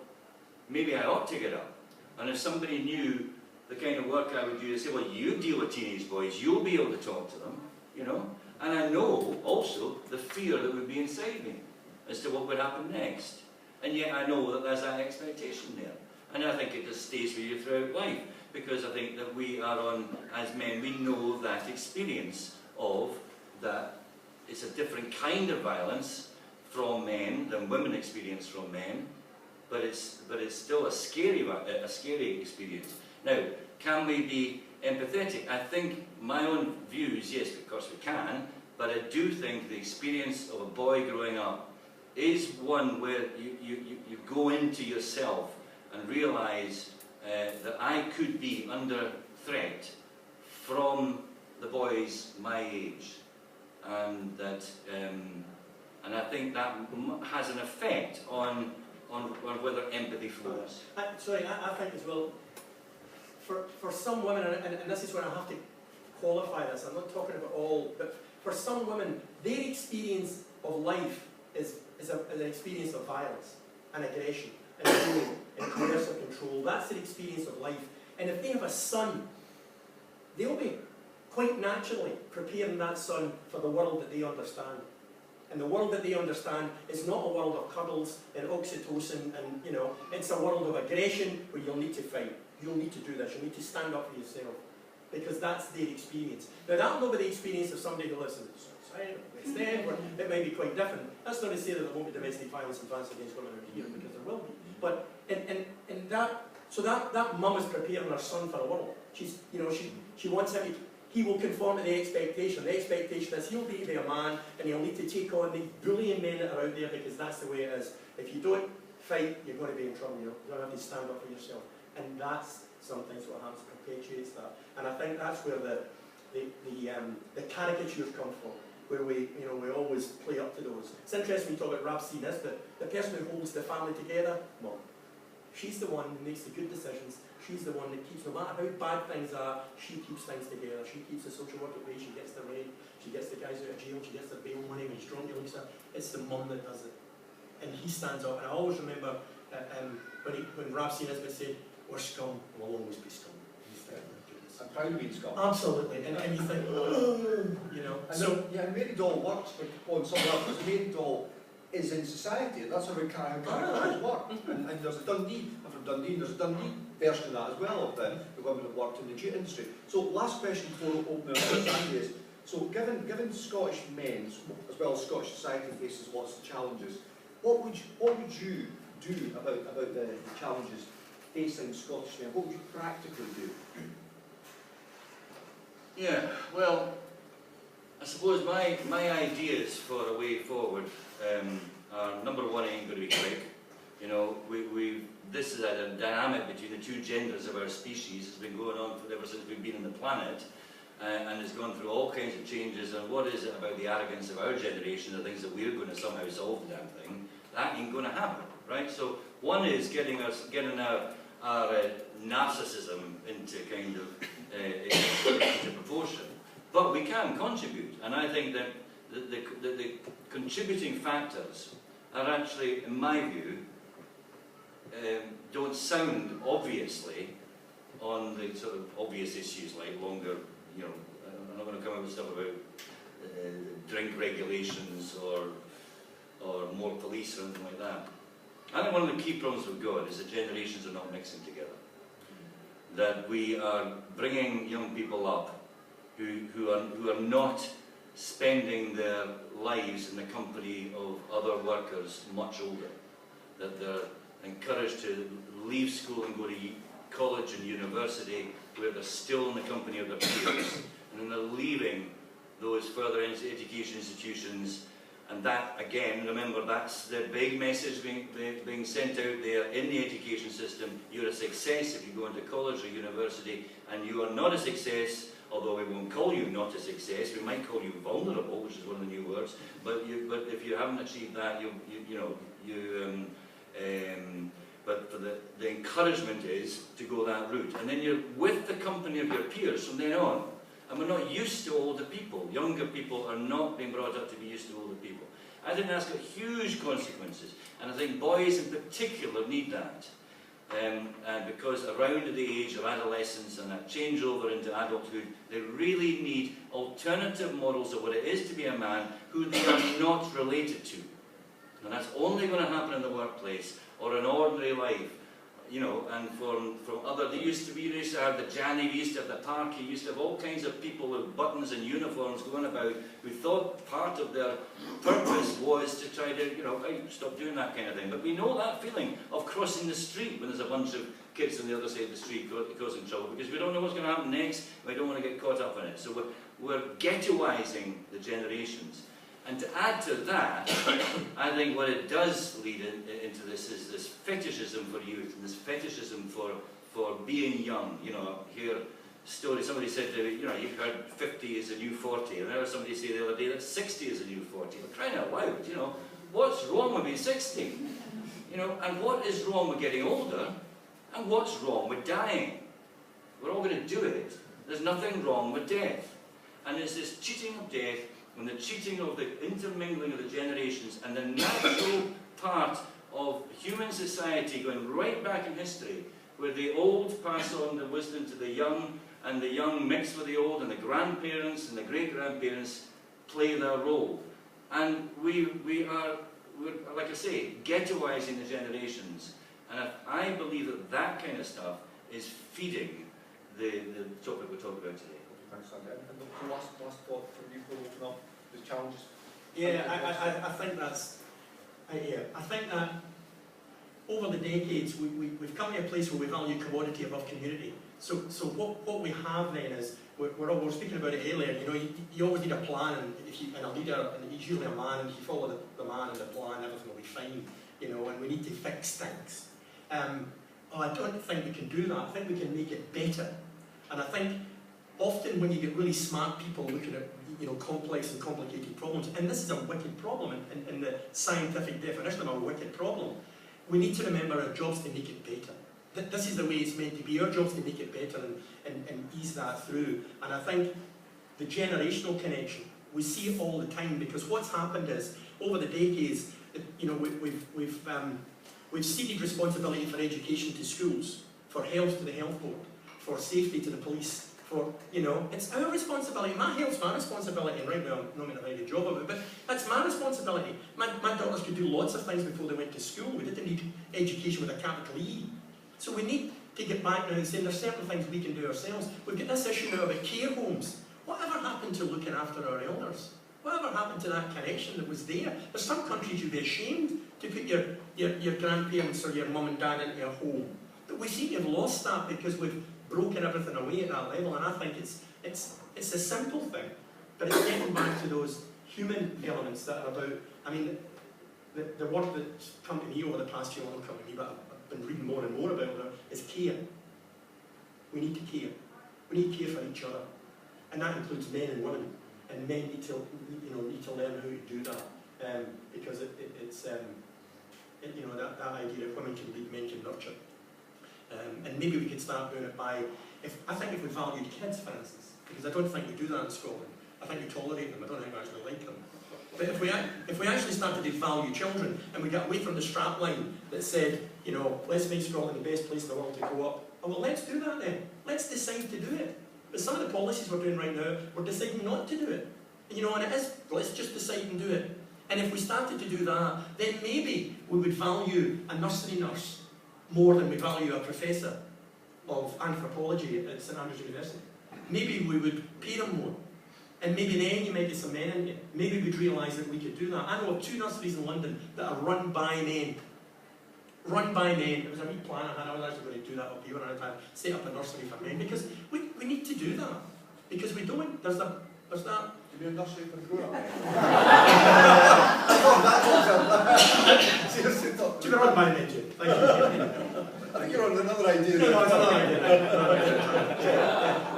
maybe I ought to get up. And if somebody knew the kind of work I would do, they say, well, you deal with teenage boys, you'll be able to talk to them, you know. And I know also the fear that would be inside me as to what would happen next. And yet I know that there's that expectation there. And I think it just stays with you throughout life, because I think that we are on, as men, we know that experience of that it's a different kind of violence from men than women experience from men, but it's still a scary experience. Now, can we be empathetic? I think my own views, yes, of course we can, but I do think the experience of a boy growing up is one where you go into yourself and realise that I could be under threat from the boys my age, and that and I think that has an effect on whether empathy flows.
Sorry, I think as well, for some women, and this is where I have to qualify this, I'm not talking about all, but for some women, their experience of life is an experience of violence and aggression and bullying and coercive control. That's their experience of life. And if they have a son, they'll be quite naturally preparing that son for the world that they understand. And the world that they understand is not a world of cuddles and oxytocin, and you know, it's a world of aggression where you'll need to fight. You'll need to do this. You'll need to stand up for yourself, because that's their experience. Now, that'll not be the experience of somebody who lives in the South West End, where it may be quite different. That's not to say that there won't be domestic violence and violence against women out here, because there will be. But in that, so that mum is preparing her son for a world. She's, you know, she wants him. He will conform to the expectation. The expectation is he'll be a man, and he'll need to take on these bullying men that are out there, because that's the way it is. If you don't fight, you're going to be in trouble. You know, you're going to have to stand up for yourself. And that's sometimes what happens, perpetuates that. And I think that's where the caricatures come from, where we always play up to those. It's interesting we talk about Rhapsody Nisbet, the person who holds the family together, mum. She's the one who makes the good decisions. She's the one that keeps, no matter how bad things are, she keeps things together. She keeps the social work away, she gets the rent, she gets the guys out of jail, she gets the bail money when he's drunk, he looks at. It's the mum that does it. And he stands up, and I always remember when Rhapsody Nisbet said, we're scum, we'll always be scum.
I'm proud of being Scottish.
Absolutely, and you think, you know.
And so, yeah, Mary Doll works on some level, because Mary Doll is in society, and that's how characters work. And there's a Dundee, I'm from Dundee, and there's a Dundee version of that as well, of the women that worked in the jute industry. So, last question before we open up to Sandy is, so given Scottish men, as well as Scottish society faces lots of challenges, what would you do about the challenges facing Scottish men? What would you practically do?
Yeah, well, I suppose my ideas for a way forward are, number one, ain't going to be quick. You know, this is a dynamic between the two genders of our species. It's been going on ever since we've been on the planet, and it's gone through all kinds of changes. And what is it about the arrogance of our generation, the things that we're going to somehow solve the damn thing? That ain't going to happen, right? So one is getting our narcissism into kind of into proportion, but we can contribute, and I think that the contributing factors are actually, in my view, don't sound obviously on the sort of obvious issues like longer, you know, I'm not going to come up with stuff about drink regulations or more police or anything like that. I think one of the key problems we've got is that generations are not mixing together. that we are bringing young people up who are not spending their lives in the company of other workers much older, that they're encouraged to leave school and go to college and university where they're still in the company of their peers, and then they're leaving those further education institutions. And that, again, remember, that's the big message being sent out there in the education system. You're a success if you go into college or university, and you are not a success, although we won't call you not a success, we might call you vulnerable, which is one of the new words, but if you haven't achieved that, but for the encouragement is to go that route. And then you're with the company of your peers from then on. And we're not used to older people. Younger people are not being brought up to be used to older people. I think that's got huge consequences. And I think boys in particular need that. And because around the age of adolescence and that changeover into adulthood, they really need alternative models of what it is to be a man who they are not related to. And that's only going to happen in the workplace or in ordinary life. You know, and from other, we used to have the Janny, we used to have the park, you used to have all kinds of people with buttons and uniforms going about who thought part of their purpose was to try to, hey, stop doing that kind of thing. But we know that feeling of crossing the street when there's a bunch of kids on the other side of the street causing trouble, because we don't know what's going to happen next, and we don't want to get caught up in it. So we're ghettoising the generations. And to add to that, I think what it does lead into this is this fetishism for youth, and this fetishism for being young. Hear stories, somebody said, you've heard 50 is a new 40, and I heard somebody say the other day that 60 is a new 40. We're crying out loud, what's wrong with being 60? And what is wrong with getting older, and what's wrong with dying? We're all going to do it. There's nothing wrong with death. And it's this cheating of death, and the cheating of the intermingling of the generations, and the natural part of human society going right back in history, where the old pass on the wisdom to the young, and the young mix with the old, and the grandparents and the great-grandparents play their role. And we're, like I say, ghettoising the generations. And I believe that kind of stuff is feeding the topic we're talking about today.
Thanks, Andy. And the last thought from you before we open up the challenges.
Yeah, I think that's. I think that over the decades we've come to a place where we value commodity above community. So what we have then is we were speaking about it earlier. You always need a plan, and a leader, and he's usually a man, and if you follow the man and the plan, everything will be fine. And we need to fix things. I don't think we can do that. I think we can make it better, and I think. Often when you get really smart people looking at complex and complicated problems, and this is a wicked problem in the scientific definition of a wicked problem, we need to remember our job's to make it better. This is the way it's meant to be. Our job's to make it better and ease that through. And I think the generational connection, we see it all the time, because what's happened is over the decades, we've ceded responsibility for education to schools, for health to the health board, for safety to the police. It's our responsibility. My health's my responsibility, and right now I'm not making a very good job of it, but that's my responsibility. My daughters could do lots of things before they went to school. We didn't need education with a capital E. So we need to get back now and say there's certain things we can do ourselves. We've got this issue now about care homes. Whatever happened to looking after our elders? Whatever happened to that connection that was there? There's some countries you'd be ashamed to put your grandparents or your mum and dad into a home. But we seem to have lost that because we've broken everything away at that level, and I think it's a simple thing, but it's getting back to those human elements that are about. I mean, the word that's come to me over the past few months, not come to me, but I've been reading more and more about it, is care. We need to care. We need to care for each other, and that includes men and women. And men need to learn how to do that, because it's that idea of women can lead, men can nurture. And maybe we could start doing it by, I think if we valued kids, for instance, because I don't think we do that in Scotland. I think we tolerate them, I don't think we actually like them. But if we actually started to value children, and we got away from the strap line that said, let's make Scotland the best place in the world to grow up, well, let's do that then. Let's decide to do it. But some of the policies we're doing right now, we're deciding not to do it. And it is, let's just decide and do it. And if we started to do that, then maybe we would value a nursery nurse more than we value a professor. of anthropology at St Andrews University. Maybe we would pay them more. And maybe then you might get some men in it. Maybe we'd realise that we could do that. I know of 2 nurseries in London that are run by men. Run by men. It was a wee plan I had. I was actually going to do that up here when I had set up a nursery for men. Because we need to do that. Because we don't. There's that.
You mean a nursery for the grown-up?
To be run by men, Jim. Thank you.
I think you're on another idea.
No, it's another idea.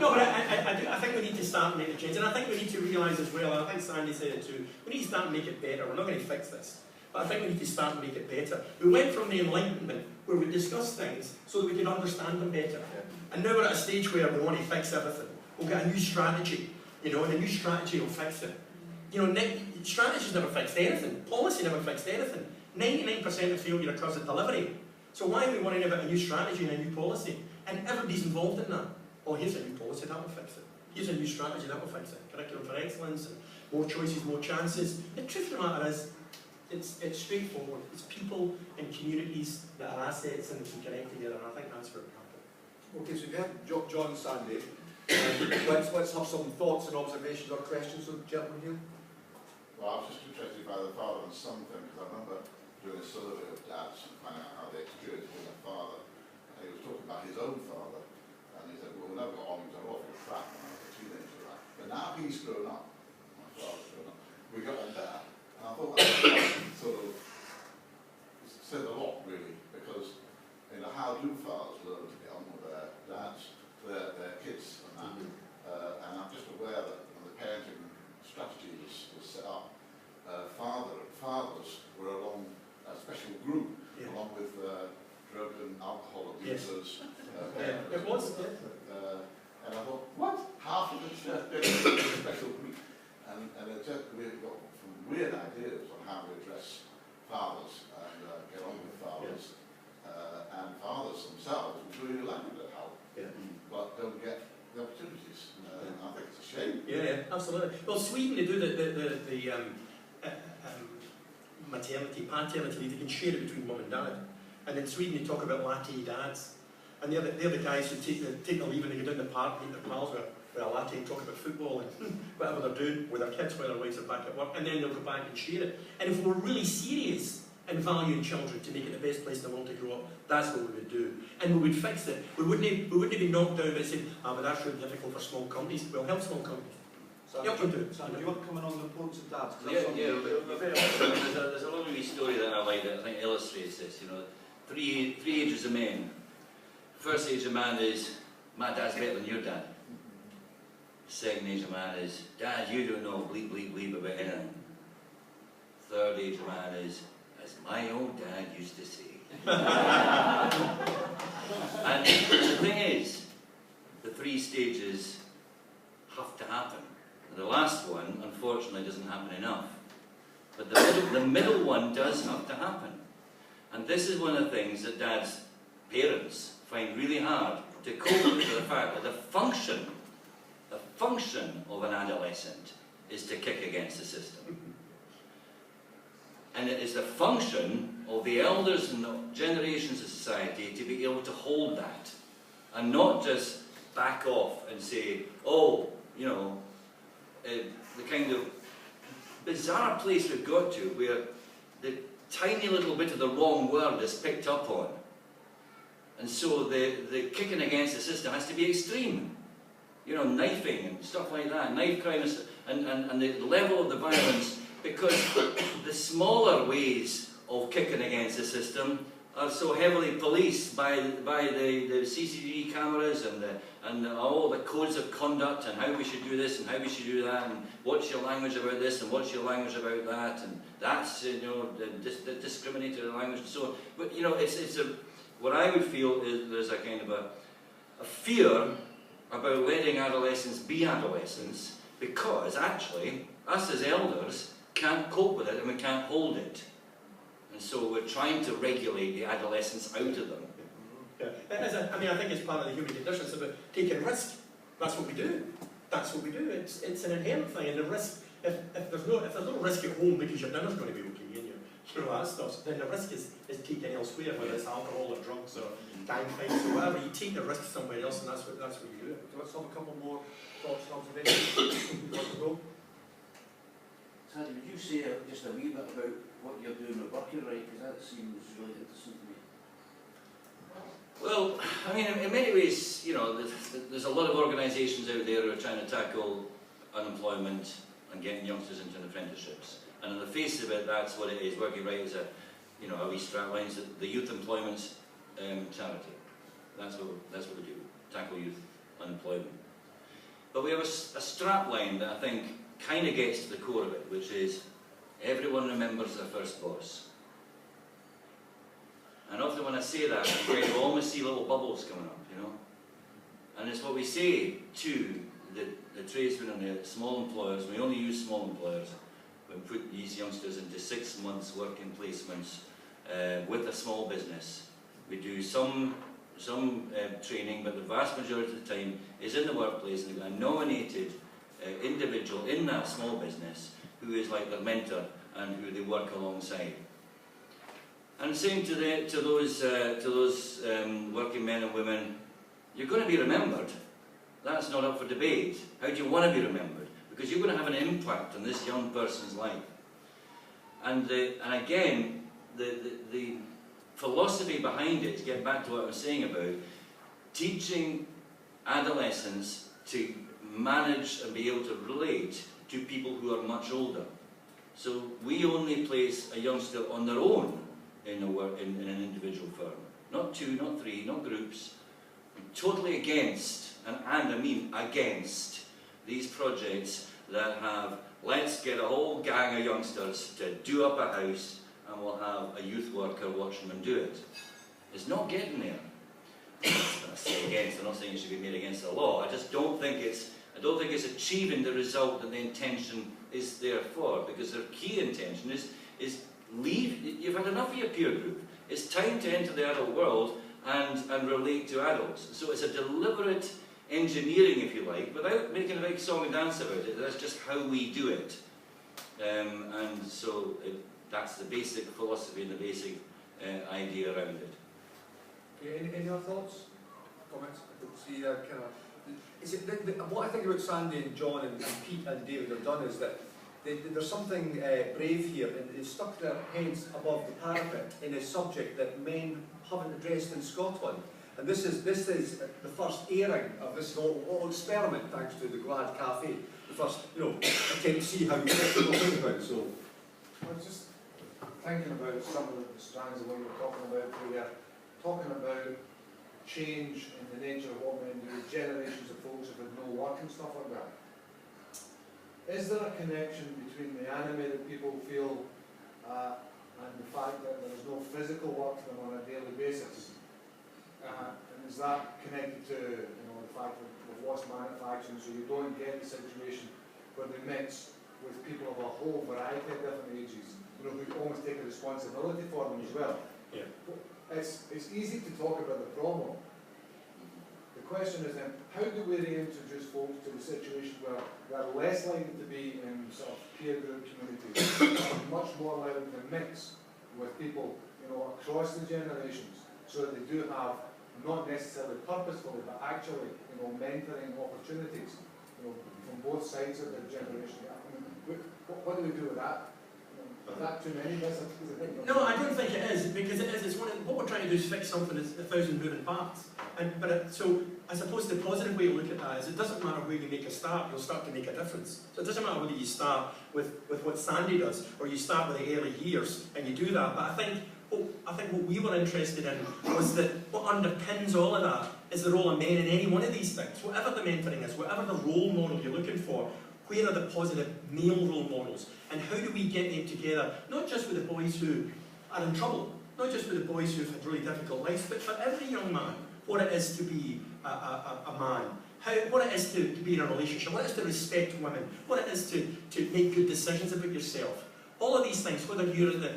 No, but I think we need to start and make the change. And I think we need to realise as well, and I think Sandy said it too, we need to start and make it better. We're not going to fix this. But I think we need to start and make it better. We went from the Enlightenment, where we discussed things so that we can understand them better. And now we're at a stage where we want to fix everything. We'll get a new strategy, and the new strategy will fix it. Strategies never fixed anything. Policy never fixed anything. 99% of failure occurs at delivery. So why are we worrying about a new strategy and a new policy? And everybody's involved in that. Oh, here's a new policy, that will fix it. Here's a new strategy, that will fix it. Curriculum for excellence, and more choices, more chances. The truth of the matter is, it's straightforward. It's people and communities that are assets and can connect together, and I think that's where it happens.
Okay, so we have John and Sandy. Let's have some thoughts and observations or questions from the gentleman here.
Well, I was just interested by the father and son thing, because I remember doing a survey of dads and finding out how they experienced being a father. And he was talking about his own father, and he said, well, we never got on, he was an awful crap when I was a teenager, right? But now he's grown up, my father's grown up, we got a dad. And I thought that sort of said a lot, really, because, how do fathers learn to get on with their dads, their kids and that? And I'm just aware that when the parenting strategy was set up, fathers were along a special group, along with drug and alcohol abusers.
It was.
And I thought, what? Half of it's a special group. And we've got some weird ideas on how to address fathers and get on with fathers. And fathers themselves would really like to help, but don't get the opportunities. I think it's a shame.
Yeah, absolutely. Well, Sweden, they do the maternity, paternity leave. They can share it between mum and dad. And in Sweden, they talk about latte dads. And they're the guys who take the leave and they go down the park, meet their pals with a latte and talk about football and whatever they're doing with their kids while their wives are back at work. And then they'll go back and share it. And if we're really serious in valuing children to make it the best place in the world to grow up, that's what we would do. And we would fix it. We wouldn't be knocked down by saying, but that's really difficult for small companies. We'll help small companies.
Sandy, do you want to come in on the importance of dads?
There's a lovely story that I like that I think illustrates this. Three ages of men. First age of man is, my dad's better than your dad. Second age of man is, Dad, you don't know bleep, bleep, bleep about anything. Third age of man is, as my old dad used to say. And the thing is, the 3 stages have to happen. And the last one, unfortunately, doesn't happen enough. But the middle one does have to happen. And this is one of the things that dads, parents, find really hard to cope with the fact that the function of an adolescent is to kick against the system. And it is the function of the elders and the generations of society to be able to hold that and not just back off and say, the kind of bizarre place we've got to where the tiny little bit of the wrong word is picked up on. And so the kicking against the system has to be extreme. Knifing and stuff like that, knife crime and the level of the violence, because the smaller ways of kicking against the system are so heavily policed by the CCTV cameras and all the codes of conduct and how we should do this and how we should do that and what's your language about this and what's your language about that and that's the discriminatory language and so on. But what I would feel is there's a kind of a fear about letting adolescents be adolescents because actually us as elders can't cope with it and we can't hold it. And so we're trying to regulate the adolescents out of them.
Yeah. I think it's part of the human condition. It's about taking risk. That's what we do. That's what we do. It's an inherent thing. And the risk, if there's no risk at home because your dinner's going to be okay and you know, that stuff, then the risk is taken elsewhere, whether it's alcohol or drugs or gang fights or whatever. You take the risk somewhere else, and that's what you do it.
So let's have a couple more thoughts and observations. You want to go?
Sandy, would you say just a wee bit about what you're doing with Working Right? Because that seems really interesting to me.
Well, I mean, in many ways, you know, there's a lot of organisations out there who are trying to tackle unemployment and getting youngsters into apprenticeships. And in the face of it, that's what it is. Working Right is a wee strapline, the Youth Employment Charity. That's what we do, tackle youth unemployment. But we have a strapline that I think kind of gets to the core of it, which is everyone remembers their first boss. And often when I say that, I almost see little bubbles coming up, you know. And it's what we say to the tradesmen and the small employers. We only use small employers. We put these youngsters into 6 months working placements with a small business. We do some training, but the vast majority of the time is in the workplace, and they've got a nominated individual in that small business who is like their mentor and who they work alongside. And saying to those working men and women, you're going to be remembered. That's not up for debate. How do you want to be remembered? Because you're going to have an impact on this young person's life. And again, the philosophy behind it, to get back to what I was saying about teaching adolescents to manage and be able to relate to people who are much older. So we only place a youngster on their own in an individual firm. Not two, not three, not groups. I'm totally against, and I mean against, these projects that have, let's get a whole gang of youngsters to do up a house and we'll have a youth worker watching them do it. It's not getting there. I say against, I'm not saying it should be made against the law. I just don't think it's achieving the result that the intention is there for, because their key intention is leave. You've had enough of your peer group. It's time to enter the adult world and relate to adults. So it's a deliberate engineering, if you like, without making a big song and dance about it. That's just how we do it. And so that's the basic philosophy and the basic idea around it.
Okay, any other thoughts? Comments? I don't see what I think about Sandy and John and Pete and David have done is that there's something brave here, and they've stuck their heads above the parapet in a subject that men haven't addressed in Scotland. And this is the first airing of this whole experiment, thanks to the Glad Cafe. The first, attempt to see how people think about it. So,
I was just thinking about some of the strands of what you were talking about. We are talking about change in the nature of what men do. Generations of folks have had no work and stuff like that. Is there a connection between the animated people feel and the fact that there is no physical work to them on a daily basis? And is that connected to the fact that we've lost manufacturing, so you don't get the situation where they mix with people of a whole variety of different ages, who almost take a responsibility for them as well?
Yeah.
It's easy to talk about the problem. The question is then, how do we reintroduce folks to the situation where they're less likely to be in sort of peer group communities, and much more likely to mix with people across the generations, so that they do have, not necessarily purposefully, but actually mentoring opportunities from both sides of the generation. I mean, what do we do with that? Is that too many bits?
No, I don't think it is, because it is. It's what we're trying to do is fix something that's 1,000 moving parts. So I suppose the positive way to look at that is it doesn't matter where you make a start, you'll start to make a difference. So it doesn't matter whether you start with what Sandy does, or you start with the early years and you do that. But I think what we were interested in was that what underpins all of that is the role of men in any one of these things. Whatever the mentoring is, whatever the role model you're looking for, where are the positive male role models? And how do we get them together, not just with the boys who are in trouble, not just with the boys who've had really difficult lives, but for every young man, what it is to be a man, what it is to be in a relationship, what it is to respect women, what it is to make good decisions about yourself. All of these things, whether you're at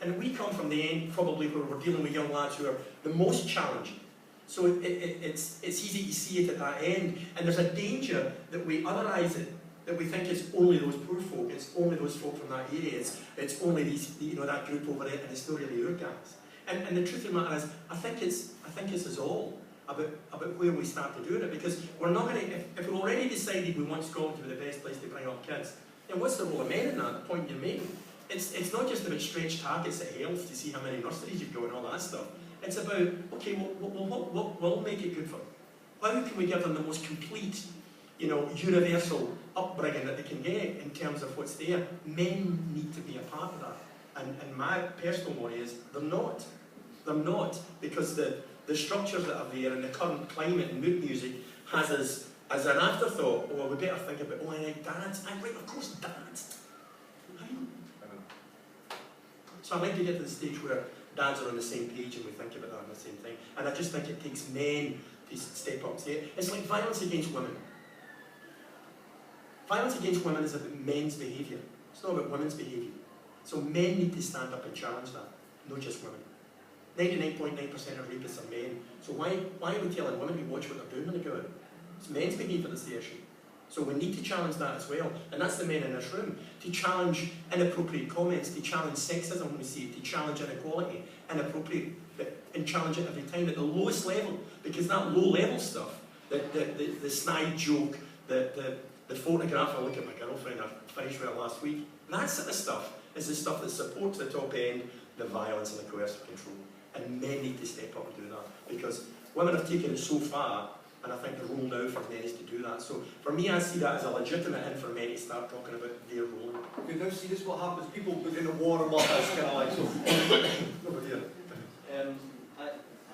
and we come from the end probably where we're dealing with young lads who are the most challenging. So it's easy to see it at that end, and there's a danger that we otherize it That we think it's only those poor folk, it's only those folk from that area, it's only these, you know, that group over there, and it's not really your guys. And the truth of the matter is, I think this is all about where we start to do it, because we're not going to, if we've already decided we want Scotland to be the best place to bring up kids, then what's the role of men in that, the point you're making? It's not just about stretch targets at health to see how many nurseries you've got and all that stuff. It's about, okay, what will make it good for them? How can we give them the most complete, you know, universal upbringing that they can get in terms of what's there? Men need to be a part of that. And my personal worry is they're not. They're not, because the structures that are there and the current climate and mood music has us as an afterthought, oh, well, we better think about, oh, I like dads. I'm right, of course, dads. So I'd like to get to the stage where dads are on the same page and we think about that on the same thing. And I just think it takes men to step up and say it. It's like violence against women. Violence against women is about men's behaviour. It's not about women's behaviour. So men need to stand up and challenge that, not just women. 99.9% of rapists are men. So why are we telling women to watch what they're doing when they go out? It's men's behaviour that's the issue. So we need to challenge that as well. And that's the men in this room. To challenge inappropriate comments, to challenge sexism when we see it, to challenge inequality, inappropriate, and challenge it every time at the lowest level. Because that low level stuff, the snide joke, the photograph, I look at my girlfriend, I finished with her last week, that sort of stuff is the stuff that supports the top end, the violence and the coercive control. And men need to step up and do that. Because women have taken it so far, and I think the role now for men is to do that. So for me, I see that as a legitimate in for men to start talking about their role.
Okay, now see, this is what happens. People begin to warm up as kind of like, so, over here.
I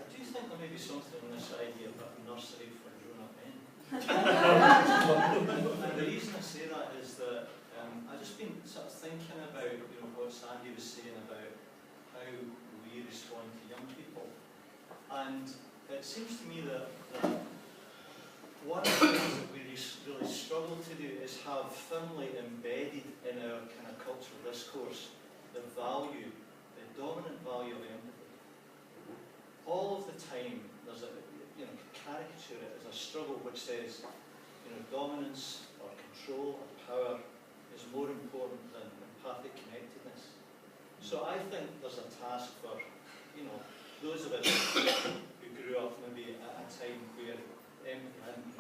do think there may be something in this idea about a nursery for grown-up men. And the reason I say that is that I've just been sort of thinking about, you know, what Sandy was saying about how we respond to young people. And it seems to me that one of the things that we really struggle to do is have firmly embedded in our kind of cultural discourse the value, the dominant value of empathy. All of the time there's a, you know, caricature it as a struggle which says, you know, dominance or control or power is more important than empathic connectedness. So I think there's a task for, you know, those of us who grew up maybe at a time where empathy hadn't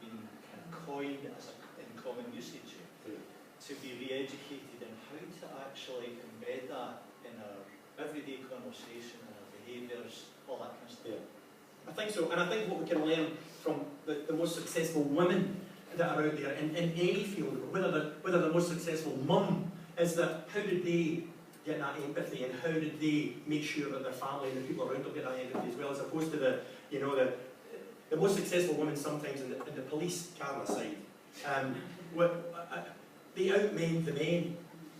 been kind of coined as in common usage, to be re-educated in how to actually embed that in our everyday conversation, in our behaviours, all that kind of stuff.
Yeah. I think so, and I think what we can learn from the most successful women that are out there in any field, whether the most successful mum, is that how did they get that empathy, and how did they make sure that their family and the people around them get that empathy as well, as opposed to the most successful women sometimes in the police karma side. They outmen the men.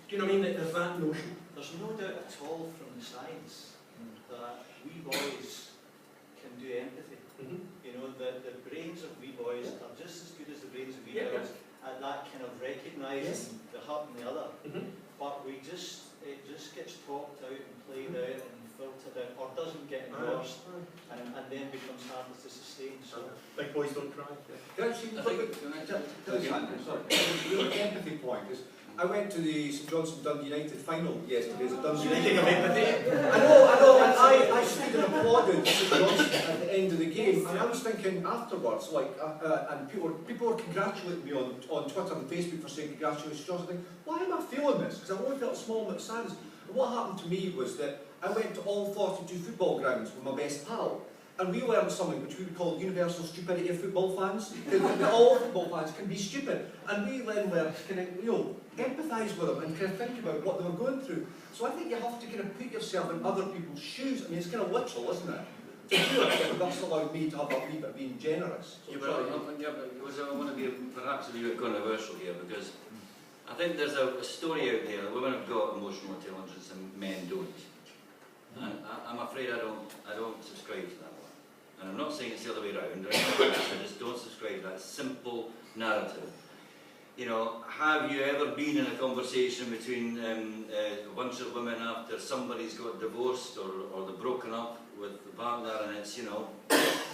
Do you know what I mean? There's that notion.
There's no doubt at all from the science that we boys can do empathy. You know, the brains of we boys are just as good as the brains of we girls at that kind of recognising the hurt and the other. But it just gets talked out and played out and filtered out, or doesn't get endorsed, and then becomes harder to sustain. So
big boys don't cry.
Can I see, sorry, the empathy point is, I went to the St Johnstone Dundee United final yesterday as a Dundee United fan. I know, and I stood and applauded St Johnstone at the end of the game, and I was thinking afterwards, like, and people were congratulating me on Twitter and Facebook for saying congratulations, Johnstone. I think, why am I feeling this? Because I only felt a small amount of sadness. And what happened to me was that I went to all 42 football grounds with my best pal, and we learned something which we would call universal stupidity of football fans. That all football fans can be stupid, and we then learned to kind of, you know, empathise with them and kind of think about what they were going through. So I think you have to kind of put yourself in other people's shoes. I mean, it's kind of literal, isn't it? To do it, but that's allowed me to have a wee bit of being generous. So
but I want to be perhaps a wee bit controversial here, because I think there's a story out there that women have got emotional intelligence and men don't. And I'm afraid I don't subscribe to that one. And I'm not saying it's the other way around, I just don't subscribe to that simple narrative. you know, have you ever been in a conversation between a bunch of women after somebody's got divorced or they're broken up with the partner, and it's, you know,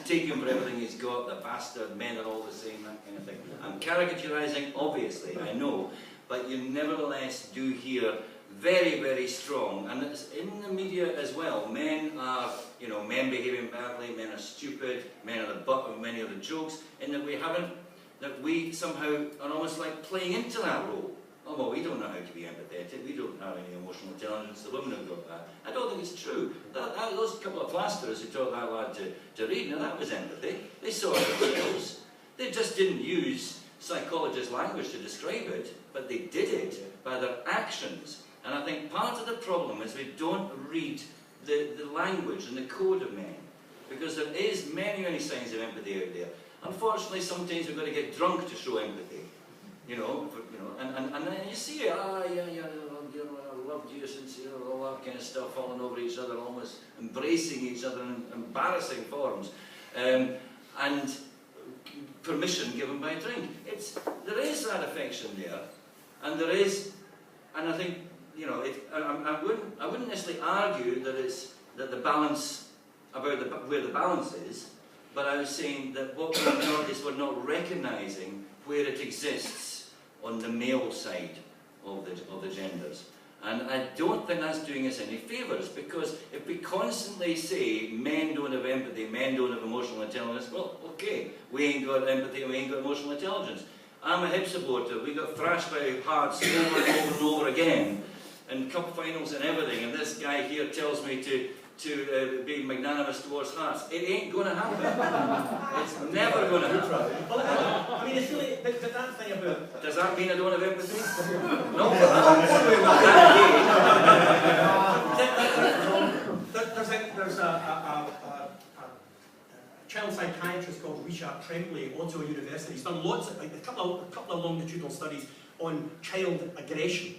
take him for everything he's got, the bastard, men are all the same, that kind of thing. I'm caricaturising, obviously, I know, but you nevertheless do hear very, very strong, and it's in the media as well. Men are, you know, men behaving badly, men are stupid, men are the butt of many of the jokes, in that we somehow are almost like playing into that role. Oh, well, we don't know how to be empathetic, we don't have any emotional intelligence, the women have got that. I don't think it's true. Those couple of plasterers who taught that lad to read, now that was empathy. They saw it themselves. They just didn't use psychologist language to describe it, but they did it by their actions. And I think part of the problem is we don't read the language and the code of men, because there is many, many signs of empathy out there. Unfortunately, sometimes we've got to get drunk to show empathy, you know, and then you see it, I loved you since, you know, all that kind of stuff, falling over each other, almost embracing each other in embarrassing forms, and permission given by drink. There is that affection there, and there is, and I think, you know, I wouldn't necessarily argue that the balance, about where the balance is, but I was saying that what we're not is we're not recognising where it exists on the male side of the genders. And I don't think that's doing us any favours, because if we constantly say men don't have empathy, men don't have emotional intelligence, well, okay, we ain't got empathy, we ain't got emotional intelligence. I'm a Hibs supporter, we got thrashed by Hearts over and over and over again, in cup finals and everything, and this guy here tells me to be magnanimous towards Hearts. It ain't going to happen. It's never going to happen.
Well, I mean, it's really, but that thing about...
Does that mean I don't have empathy? No.
There's a child psychiatrist called Richard Tremblay at Ottawa University. He's done lots of, a couple of longitudinal studies on childhood aggression.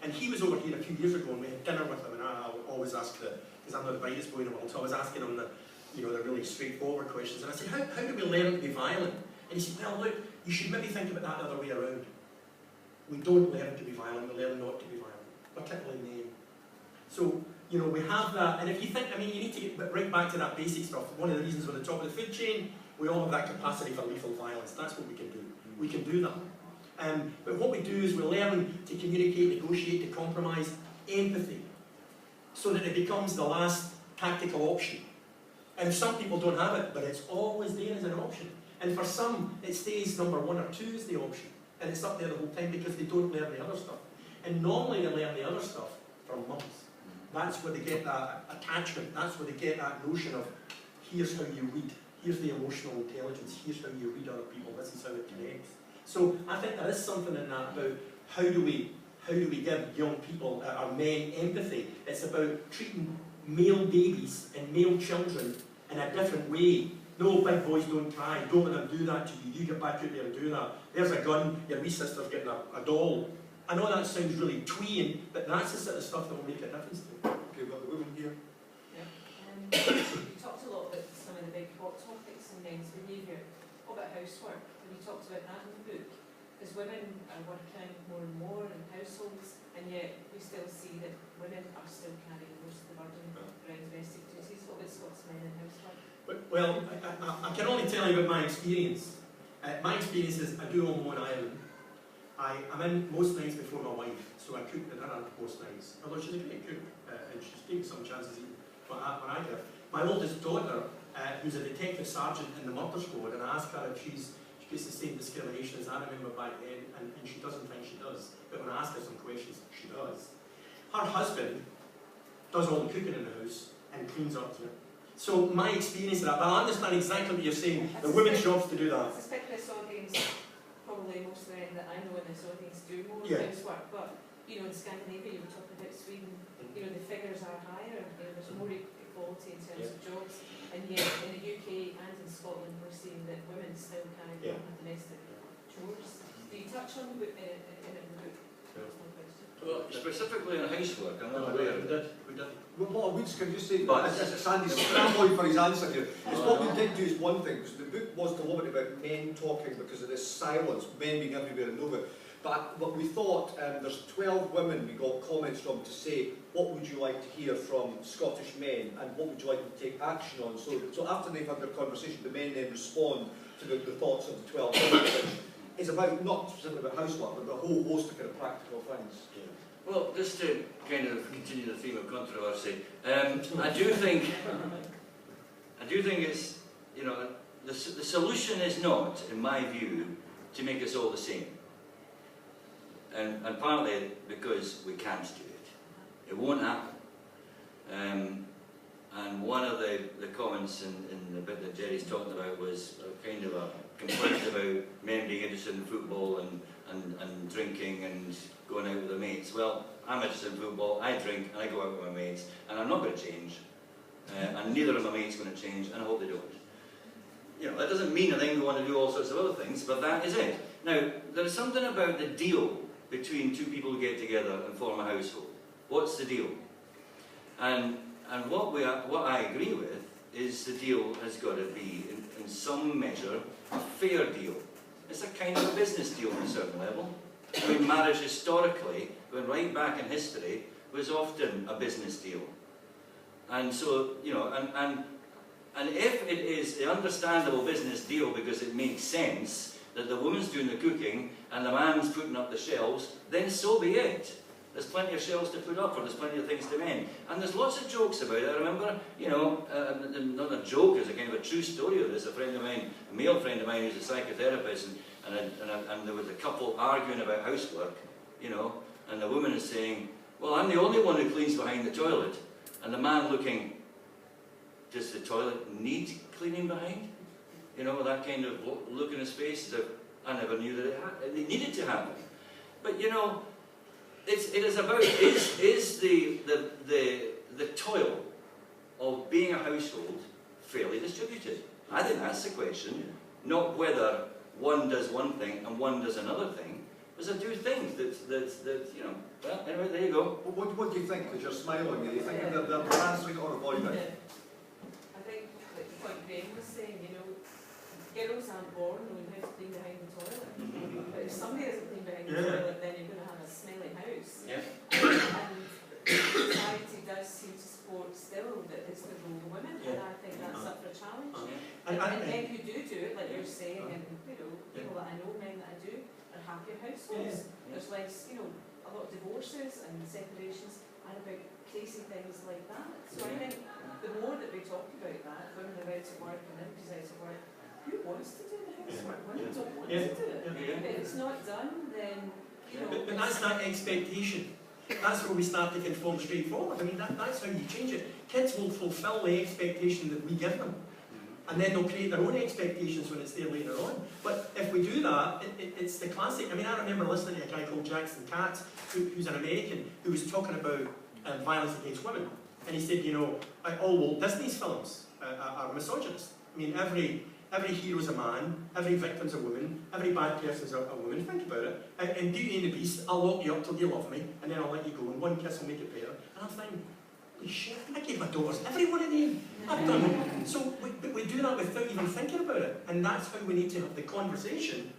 And he was over here a few years ago, and we had dinner with him, and I always ask because I'm not the brightest boy in the world, so I was asking him the really straightforward questions. And I said, how do we learn to be violent? And he said, well, look, you should maybe think about that the other way around. We don't learn to be violent, we learn not to be violent, particularly in name. So, you know, we have that, and if you think, I mean, you need to get right back to that basic stuff. One of the reasons we're at the top of the food chain, we all have that capacity for lethal violence. That's what we can do. We can do that. But what we do is we learn to communicate, negotiate, to compromise, empathy, so that it becomes the last tactical option. And some people don't have it, but it's always there as an option. And for some, it stays number 1 or 2 as the option. And it's up there the whole time because they don't learn the other stuff. And normally they learn the other stuff from months. That's where they get that attachment, that's where they get that notion of, here's how you read, here's the emotional intelligence, here's how you read other people, this is how it connects. So I think there is something in that about how do we give young people, our men, empathy. It's about treating male babies and male children in a different way. No, big boys don't cry, don't let them do that to you, you get back out there and do that. There's a gun, your wee sister's getting a doll. I know that sounds really twee, but that's the sort of stuff that will make a difference to you. Okay, we've got the woman here.
Yeah. You talked a lot about some of the big hot topics in men's behaviour. What about housework? Have you talked about that in the book? Because women are working more and more in households, and yet we still see that women are still carrying most of the burden around domestic duties. What about Scots men in housework?
Well, I can only tell you about my experience. My experience is I do all my own island. I'm in most nights before my wife, so I cook the dinner most nights. Although she's a great cook, and she's taken some chances even when I get her. My oldest daughter, who's a detective sergeant in the murder squad, and I asked her if she gets the same discrimination as I remember back then, and she doesn't think she does. But when I ask her some questions, she does. Her husband does all the cooking in the house and cleans up to it. So my experience of that, but I understand exactly what you're saying. The women's job's to do that.
I suspect this audience, probably most of the men that I know in this audience do more housework, but you know, in Scandinavia, you were talking about Sweden, you know, the figures are higher, you know, there's more equality in terms of jobs, and yet in the UK and in Scotland, we're seeing that women still carry on with domestic chores. Do you touch on in the book? There's no question.
Well, specifically on housework, I'm not aware of it.
We did.
Well, what I would can just say,
But-
as Sandy's scrambling for his answer here, is what we did do is one thing, because the book was deliberate about men talking because of this silence, men being everywhere and nowhere. But we thought, there's 12 women we got comments from to say, what would you like to hear from Scottish men and what would you like to take action on? So after they've had their conversation, the men then respond to the thoughts of the 12 women, which is about, not specifically about housework, but about a whole host of kind of practical things.
Well, just to kind of continue the theme of controversy, I do think it's, you know, the solution is not, in my view, to make us all the same. And partly because we can't do it. It won't happen. And one of the comments in the bit that Jerry's talking about was kind of a complaint about men being interested in football and drinking and going out with their mates. Well, I'm interested in football, I drink and I go out with my mates, and I'm not going to change. And neither of my mates are going to change, and I hope they don't. You know, that doesn't mean I think we want to do all sorts of other things, but that is it. Now, there's something about the deal between two people who get together and form a household. What's the deal? And what I agree with is the deal has got to be, in some measure, a fair deal. It's a kind of a business deal on a certain level. I mean, marriage historically, going right back in history, was often a business deal. And so, you know, and if it is the understandable business deal because it makes sense that the woman's doing the cooking and the man's putting up the shelves, then so be it. There's plenty of shelves to put up, or there's plenty of things to mend. And there's lots of jokes about it. I remember, you know, not a joke, it's a kind of a true story of this. A friend of mine, a male friend of mine who's a psychotherapist, and there was a couple arguing about housework, you know, and the woman is saying, well, I'm the only one who cleans behind the toilet. And the man looking, does the toilet need cleaning behind? You know, with that kind of look in his face, as if I never knew that it needed to happen. But, you know, it is about, is the toil of being a household fairly distributed? I think that's the question, not whether one does one thing and one does another thing. There's a two things that you know, well, anyway, there you go.
What do you think? Because you're smiling, are you thinking they're answering it or avoiding it?
I think, like the point Graham was saying, you know, girls aren't born knowing how to clean behind the toilet. But if somebody isn't clean behind the toilet, then you're going to have a smelly house.
Yeah.
And society does seem to support still that it's the role of women, and I think that's up for a challenge. And men who do it, like you're saying, and you know, people that I know, men that I do, are happier households. There's less, you know, a lot of divorces and separations are about crazy things like that. So I think the more that we talk about that, women are out of work and everybody's out of work, who wants to do the housework? Women don't want to do it. If it's not done, then, you know...
But that's that expectation. That's where we start to conform straight forward. I mean, that's how you change it. Kids will fulfil the expectation that we give them. And then they'll create their own expectations when it's there later on. But if we do that, it's the classic. I mean, I remember listening to a guy called Jackson Katz, who's an American, who was talking about violence against women. And he said, you know, all Walt Disney's films are misogynist. I mean, every hero's a man, every victim's a woman, every bad person's a woman. Think about it. In Beauty and the Beast, I'll lock you up till you love me, and then I'll let you go, and one kiss will make it better. And I'm thinking, holy shit, I gave my daughters every one of them. I've done it. So we do that without even thinking about it. And that's how we need to have the conversation